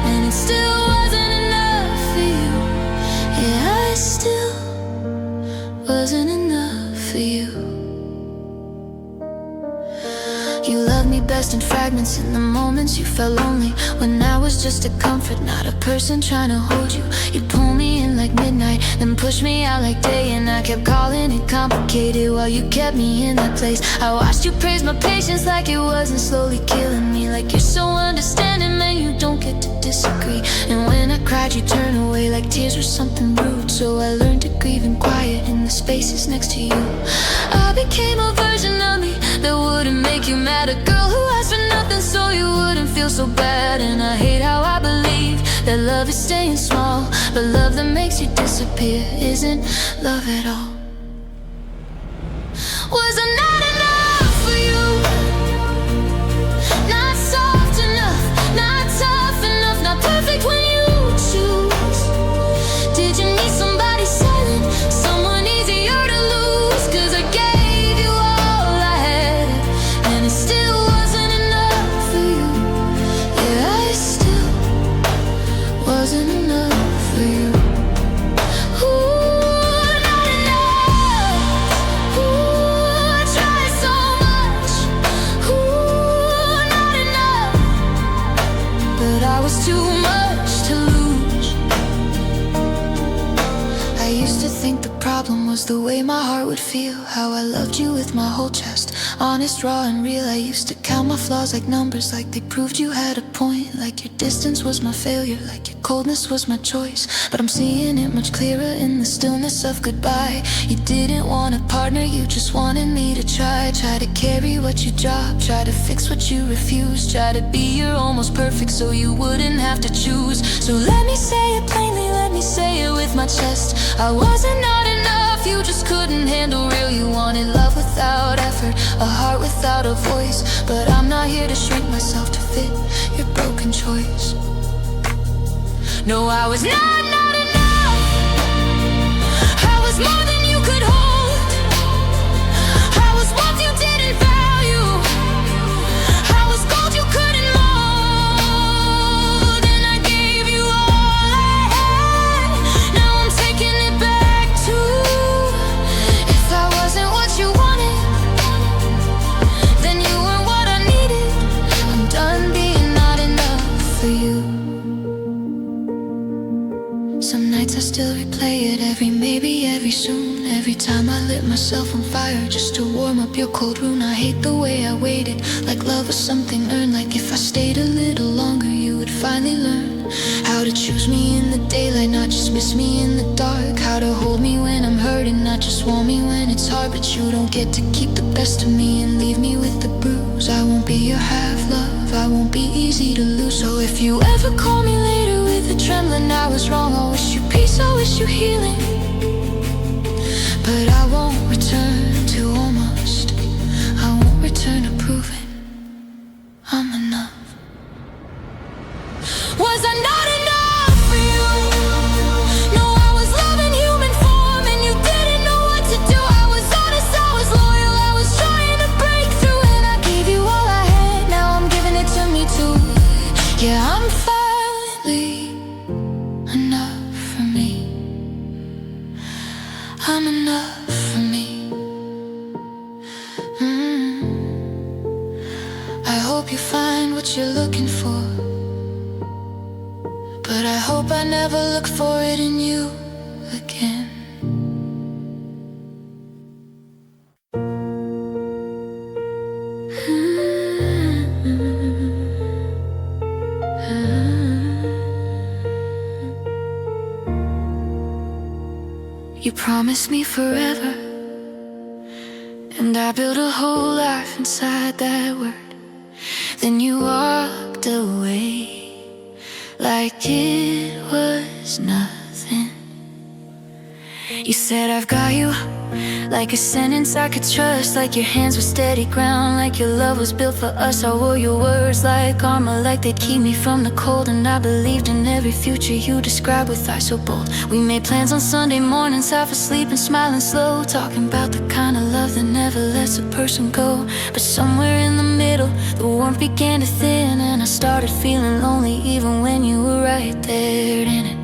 and it still wasn't enough for you. Yeah, I still wasn't enough for you. You loved me best in fragments, in the moments you felt lonely, when I was just a comfort, not a person trying to hold you. You'd pull me in like midnight, then push me out like day. And I kept calling it complicated while you kept me in that place. I watched you praise my patience like it wasn't slowly killing me. Like you're so understanding, man, you don't get to disagree. And when I cried, you turned away like tears were something rude. So I learned to grieve in quiet in the spaces next to you. I became a version of me that wouldn't make you mad, a girl who asked for nothing so you wouldn't feel so bad. And I hate how I believe that love is staying small, but love that makes you disappear isn't love at all. Was I not enough for you? used to think the problem was the way my heart would feel, how I loved you with my whole chest, honest, raw and real. I used to count my flaws like numbers, like they proved you had a point, like your distance was my failure, like your coldness was my choice. But I'm seeing it much clearer in the stillness of goodbye. You didn't want a partner, you just wanted me to try to carry what you dropped, try to fix what you refused, try to be your almost perfect so you wouldn't have to choose. So let me say it plainly, let me say it with my chest. I wasn't not enough, you just couldn't handle real. You wanted love without effort, a heart without a voice. But I'm not here to shrink myself to fit your broken choice. No, I was not enough. I was more than you could hold. I was what you didn't value. I was gold you couldn't mold. And I gave you all I had. Now I'm taking it back too. If I wasn't what you wanted, then you weren't what I needed. I'm done being not enough for you. Some nights I still replay it, every maybe, every soon. Every time I lit myself on fire just to warm up your cold room. I hate the way I waited, like love was something earned. Like if I stayed a little longer you would finally learn how to choose me in the daylight, not just miss me in the dark. How to hold me when I'm hurting, not just want me when it's hard. But you don't get to keep the best of me and leave me with the bruise. I won't be your half love, I won't be easy to lose. So if you ever call me later with a trembling I was wrong, I wish you peace, I wish you healing. But I won't return to almost, I won't return to proving I'm enough. Was I not enough for you? No, I was loving human form and you didn't know what to do. I was honest, I was loyal, I was trying to break through. And I gave you all I had, now I'm giving it to me too. Yeah, I'm finally enough for me. I'm enough for me. I hope you find what you're looking for, but I hope I never look for it in you again. You promised me forever, and I built a whole life inside that word. Then you walked away like it was nothing. You said I've got you, like a sentence I could trust, like your hands were steady ground, like your love was built for us. I wore your words like armor, like they'd keep me from the cold. And I believed in every future you described with eyes so bold. We made plans on Sunday mornings, half asleep and smiling slow, talking about the kind of love that never lets a person go. But somewhere in the middle, the warmth began to thin, and I started feeling lonely even when you were right there in it.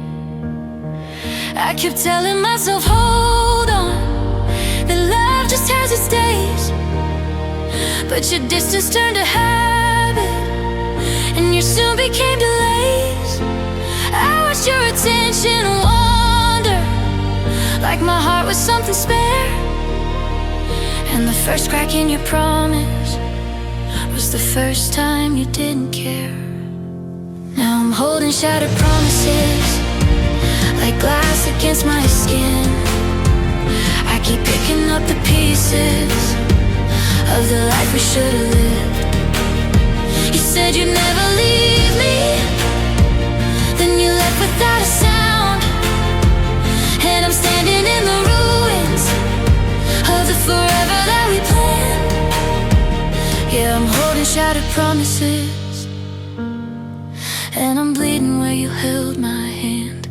I kept telling myself, hold on, that love just has its days. But your distance turned to habit, and you soon became delays. I watched your attention wander, like my heart was something spare. And the first crack in your promise was the first time you didn't care. Now I'm holding shattered promises, like glass against my skin. I keep picking up the pieces of the life we should have lived. You said you'd never leave me, then you left without a sound. And I'm standing in the ruins of the forever that we planned. Yeah, I'm holding shattered promises, and I'm bleeding where you held my hand.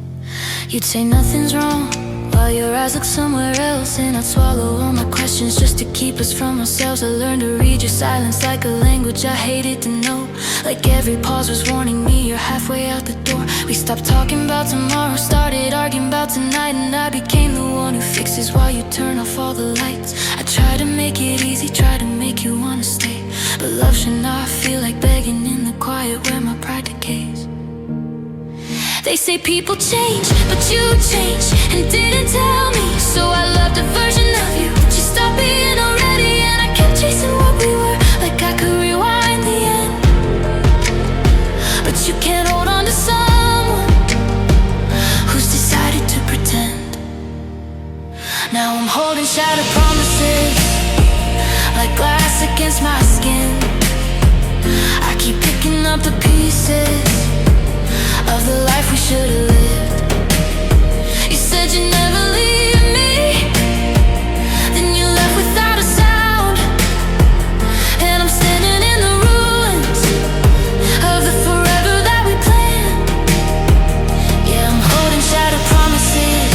You'd say nothing's wrong, while your eyes look somewhere else. And I'd swallow all my questions just to keep us from ourselves. I learned to read your silence like a language I hated to know, like every pause was warning me you're halfway out the door. We stopped talking about tomorrow, started arguing about tonight. And I became the one who fixes while you turn off all the lights. I tried to make it easy, tried to make you wanna stay, but love should not feel like begging in the quiet where my pride decays. They say people change, but you changed and didn't tell Now I'm holding shattered promises like glass against my skin. I keep picking up the pieces of the life we should have lived. You said you'd never leave me, then you left without a sound. And I'm standing in the ruins of the forever that we planned. Yeah, I'm holding shattered promises,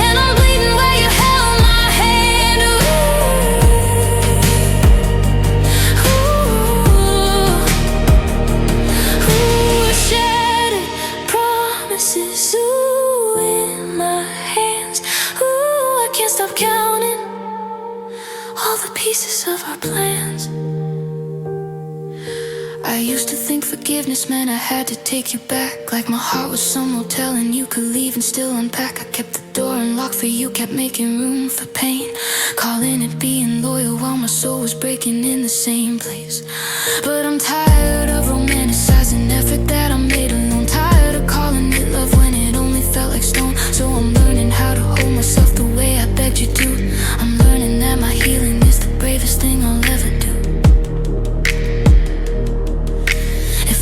and I'm bleeding where you held my hand. Shattered promises, ooh, in my hands. Ooh, I can't stop counting all the pieces of our plans. I used to think forgiveness meant I had to take you back, like my heart was some motel and you could leave and still unpack. I kept the door unlocked for you, kept making room for pain, calling it being loyal while my soul was breaking in the same place. But I'm tired of romanticizing effort that I made alone, tired of calling it love when it only felt like stone. So I'm learning how to hold myself the way I begged you to. I'm learning that my healing is the bravest thing I'll ever do.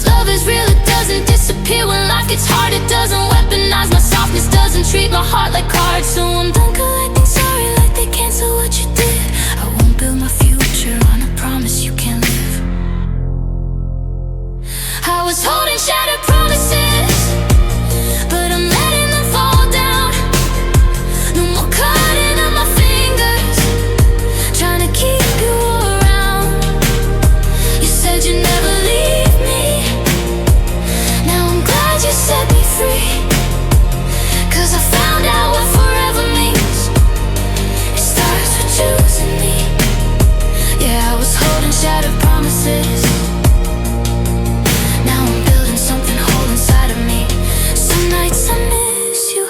Love is real, it doesn't disappear when life gets hard. It doesn't weaponize my softness, doesn't treat my heart like cards. So I'm done collecting sorry like they cancel what you did. I won't build my future on a promise you can't live. I was holding shattered promises, but I'm letting them fall down. No more cutting up my fingers, trying to keep you around. You said you'd never leave me, you set me free, 'cause I found out what forever means. It starts with choosing me. Yeah, I was holding shattered promises, now I'm building something whole inside of me. Some nights I miss you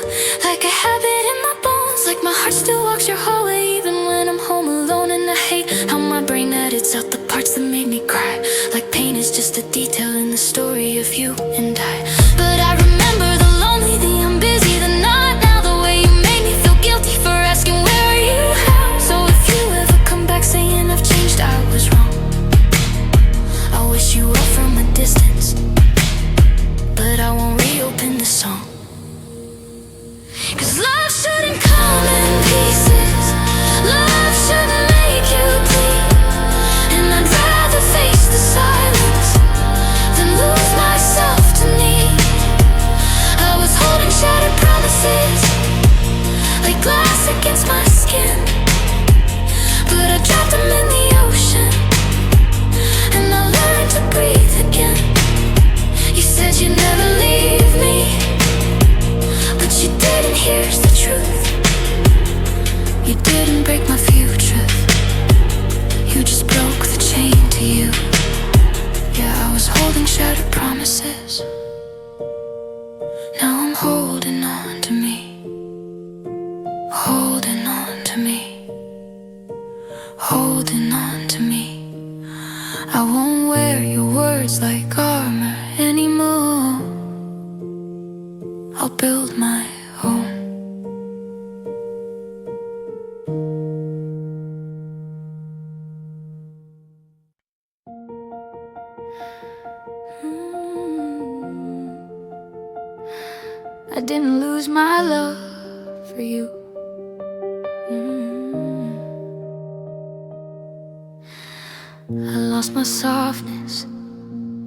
like a habit in my bones, like my heart still walks your hallway even when I'm home alone. And I hate how my brain edits out the parts that made me cry, like pain is just a detail in the story of you and I. But I remember the lonely, the I'm busy, the not now, the way you made me feel guilty for asking where are you now. So if you ever come back saying I've changed, I was wrong. I wish you were from a distance, but I won't reopen the song. 'Cause love shouldn't come in pieces, love shouldn't make you bleed. And I'd rather face the silence than lose myself to need. I was holding shattered promises like glass against my skin, but I dropped them in the ocean and I learned to breathe again. You said you'd never leave me, but you didn't, here's the truth. You didn't break my future, you just broke the chain to you. Yeah, I was holding shattered promises, now I'm holding on to me, holding on to me, holding on to me. I won't wear your words like armor anymore, I'll build my home. I didn't lose my love for you. I lost my softness,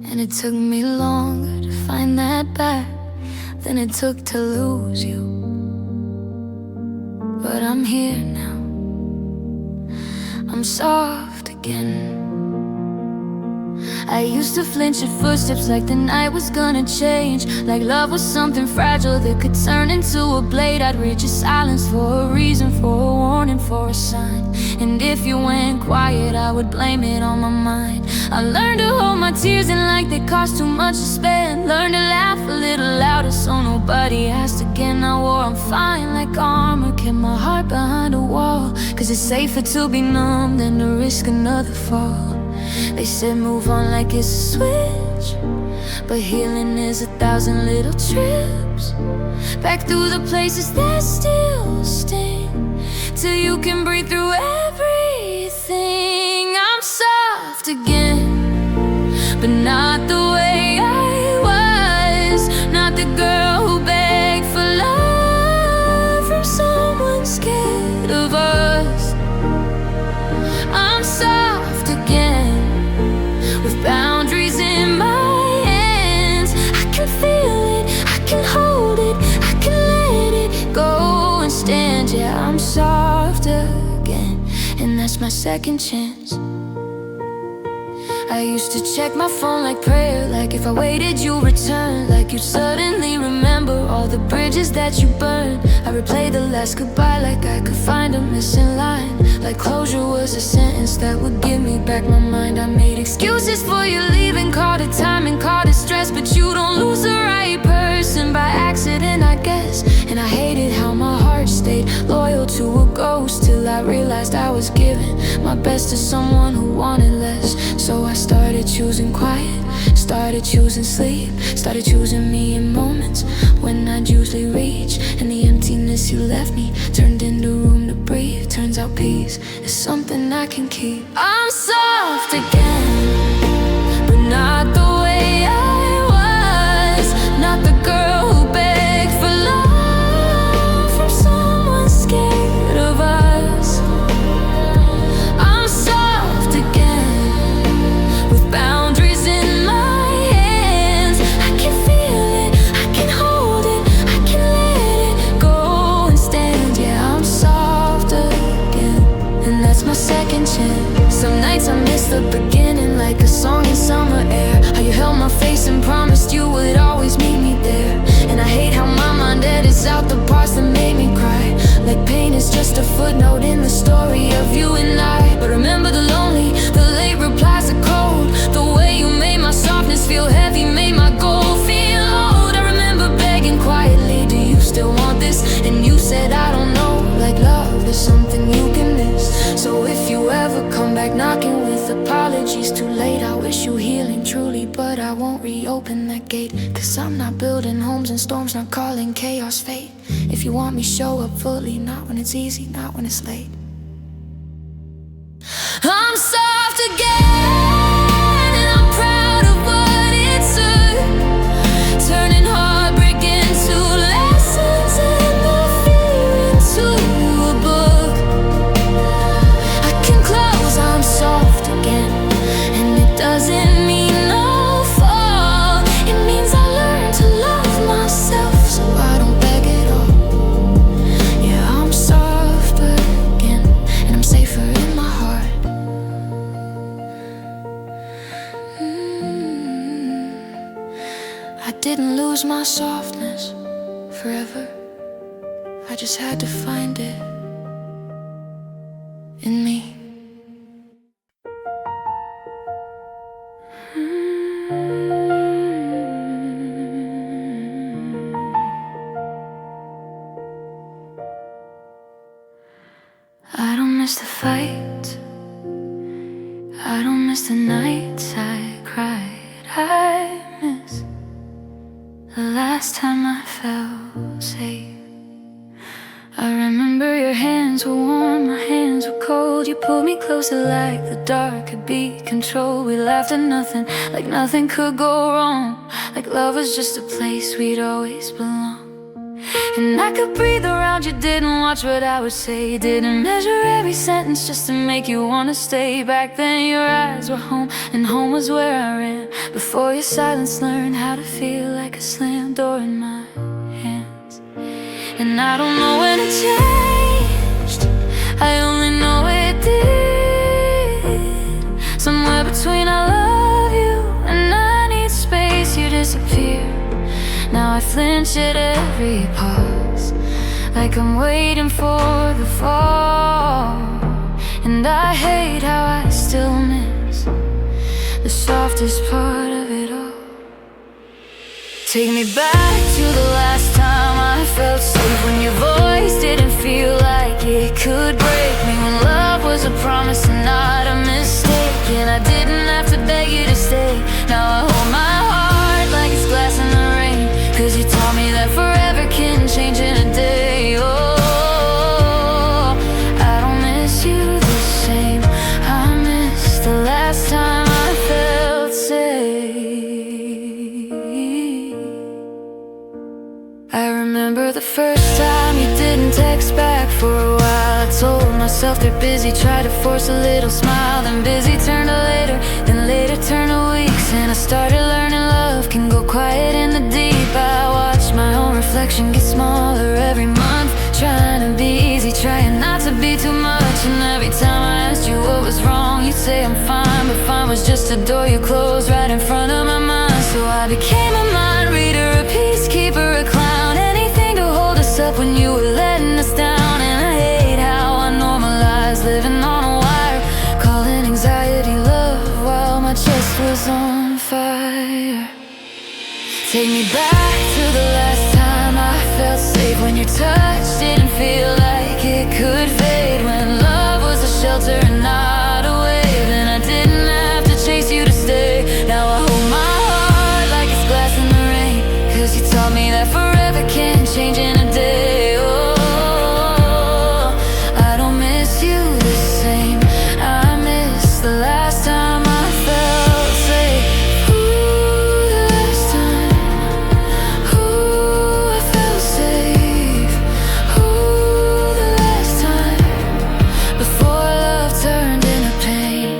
and it took me longer to find that back than it took to lose you. But I'm here now, I'm soft again. I used to flinch at footsteps like the night was gonna change, like love was something fragile that could turn into a blade. I'd read your silence for a reason, for a warning, for a sign. And if you went quiet, I would blame it on my mind. I learned to hold my tears in like they cost too much to spend. Learned to laugh a little louder so nobody asked again. Now I'm fine like armor, kept my heart behind a wall, 'cause it's safer to be numb than to risk another fall. They said move on like it's a switch, but healing is 1,000 little trips back through the places that still sting, till you can breathe through everything. I'm soft again, but not the way I was. Not the girl who begged for love from someone scared of us. I'm soft again, with boundaries in my hands. I can feel it, I can hold it, I can let it go and stand. Yeah, I'm soft again, and that's my second chance. I used to check my phone like prayer, like if I waited you'd return, like you'd suddenly remember all the bridges that you burned. I replayed the last goodbye like I could find a missing line, like closure was a sentence that would give me back my mind. I made excuses for you leaving, called it time and called it stress, but you don't lose the right person by accident, I guess. And I hated how my heart stayed loyal to a ghost, till I realized I was giving my best to someone who wanted less. So I started choosing quiet, started choosing sleep, started choosing me in moments when I'd usually reach. And the emptiness you left me turned into room to breathe. Turns out peace is something I can keep. I'm soft again, but not the way I was. Not the girl who begged for love from someone scared of us. I'm soft again, with boundaries in my hands. I can feel it, I can hold it, I can let it go and stand. Yeah, I'm soft again, and that's my second chance. Some nights I miss the beginning, like a song in summer air. How you held my face and promised you would always meet me there. And I hate how my mind edits out the parts that made me cry, like pain is just a footnote in the story of you and I. But remember the lonely, the late replies are cold. The way you made my softness feel heavy, made my goal feel old. I remember begging quietly, do you still want this? And you said I don't know, like love is something you can miss. So if you ever come back knocking with apologies too late, I wish you healing truly, but I won't reopen that gate. Cause I'm not building homes in storms, not calling chaos fate. If you want me, show up fully, not when it's easy, not when it's late. I'm soft again, and I'm proud of what it took, turning heartbreak into lessons and the fear into a book. I can close, I'm soft again, and it doesn't mean no fall. It means I learned to love myself, so I don't beg it all. Yeah, I'm soft again, and I'm safer in my heart. I didn't lose my softness forever, I just had to find it in me. I don't miss the fight, I don't miss the nights I cried. I miss the last time I felt safe. I remember your hands were warm, my hands were cold. You pulled me closer like the dark could be controlled. We laughed at nothing, like nothing could go wrong, like love was just a place we'd always belong. And I could breathe around you, didn't watch what I would say, didn't measure every sentence just to make you wanna stay. Back then your eyes were home, and home was where I ran, before your silence learned how to feel like a slammed door in my hands. And I don't know when it changed, I only know it did. Somewhere between I love you and I need space, you disappear. Now I flinch at every pause, like I'm waiting for the fall. And I hate how I still miss the softest part of it all. Take me back to the last time I felt safe, when your voice didn't feel like it could break me, when love was a promise and not a mistake, and I didn't have to beg you to stay. Now I hold my heart time you didn't text back for a while. I told myself they're busy, tried to force a little smile. Then busy turned to later, then later turned to weeks. And I started learning love can go quiet in the deep. I watched my own reflection get smaller every month, trying to be easy, trying not to be too much. And every time I asked you what was wrong, you'd say I'm fine, but fine was just a door you closed right in front of my mind. So I became a mind reader, a peacekeeper, a clown, anything to hold us up when you were letting us down. And I hate how I normalized living on a wire, calling anxiety love while my chest was on fire. Take me back to the last time I felt safe, when your touch didn't feel like it could fade, when love was a shelter and not a wave, and I didn't have to chase you to stay. Now I hold my heart like it's glass in the rain, 'cause you taught me that forever can't change in a day. Oh, I don't miss you the same, I miss the last time I felt safe. Ooh, the last time, ooh, I felt safe. Ooh, the last time, before love turned into pain.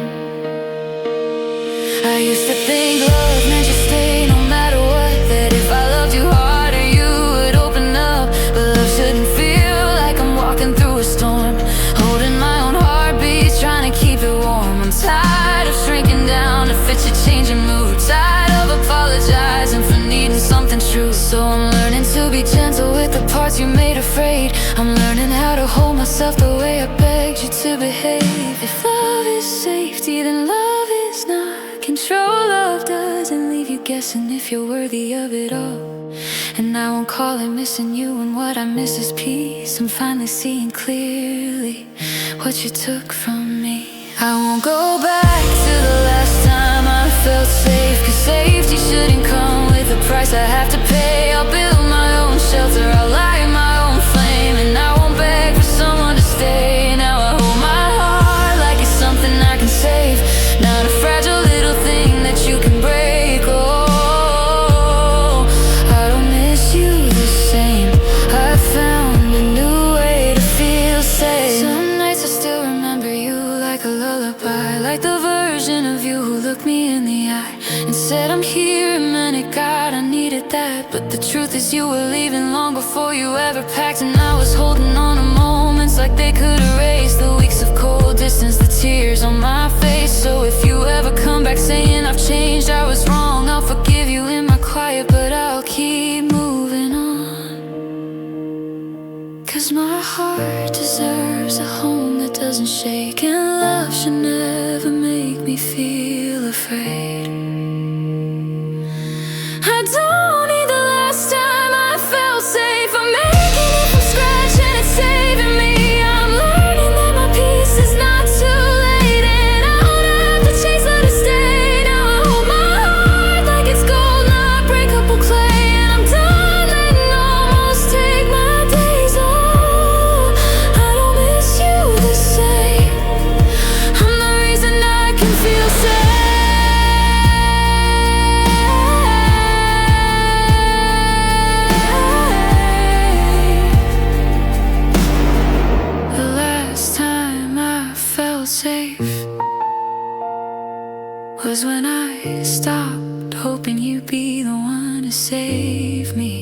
I used to think love meant you stay no matter what, that if I loved you harder you would open up. But love shouldn't feel like I'm walking through a storm, holding my own heartbeat, trying to keep it warm. I'm tired of shrinking down to fit your changing mood, tired of apologizing for needing something true. So I'm learning to be gentle with the parts you made afraid. I'm learning how to hold myself the way I begged you to behave. If love is safety, then love is not control. Love doesn't leave you guessing if you're worthy of it all. And I won't call it missing you, and what I miss is peace. I'm finally seeing clearly what you took from me. I won't go back to the last time I felt safe, 'cause safety shouldn't come with a price I have to pay. I'll build my own shelter, I'll light my own flame, and I won't beg for someone to stay. Now I hold my heart like it's something I can save, not a fragile little thing that you can break. Oh, I don't miss you the same, I found a new way to feel safe. Some nights I still remember you like a lullaby, like the version of you who looked me in the eye and said I'm here a minute, God, I needed that. But the truth is you were leaving long before you ever packed, and I was holding on to moments like they could erase the weeks of cold distance, the tears on my face. So if you ever come back saying I've changed, I was wrong, I'll forgive you in my quiet, but I'll keep moving on. 'Cause my heart deserves a home that doesn't shake, and love should never make me feel afraid. I don't need the last time I felt safe, I'm making it from scratch and it's saving me. I'm learning that my peace is not too late, and I don't have to chase, let it stay. Now I hold my heart like it's gold, not breakable clay, and I'm done letting almost take my days. Oh, I don't miss you the same, I'm the reason I can feel safe. The last time I felt safe was when I stopped hoping you'd be the one to save me.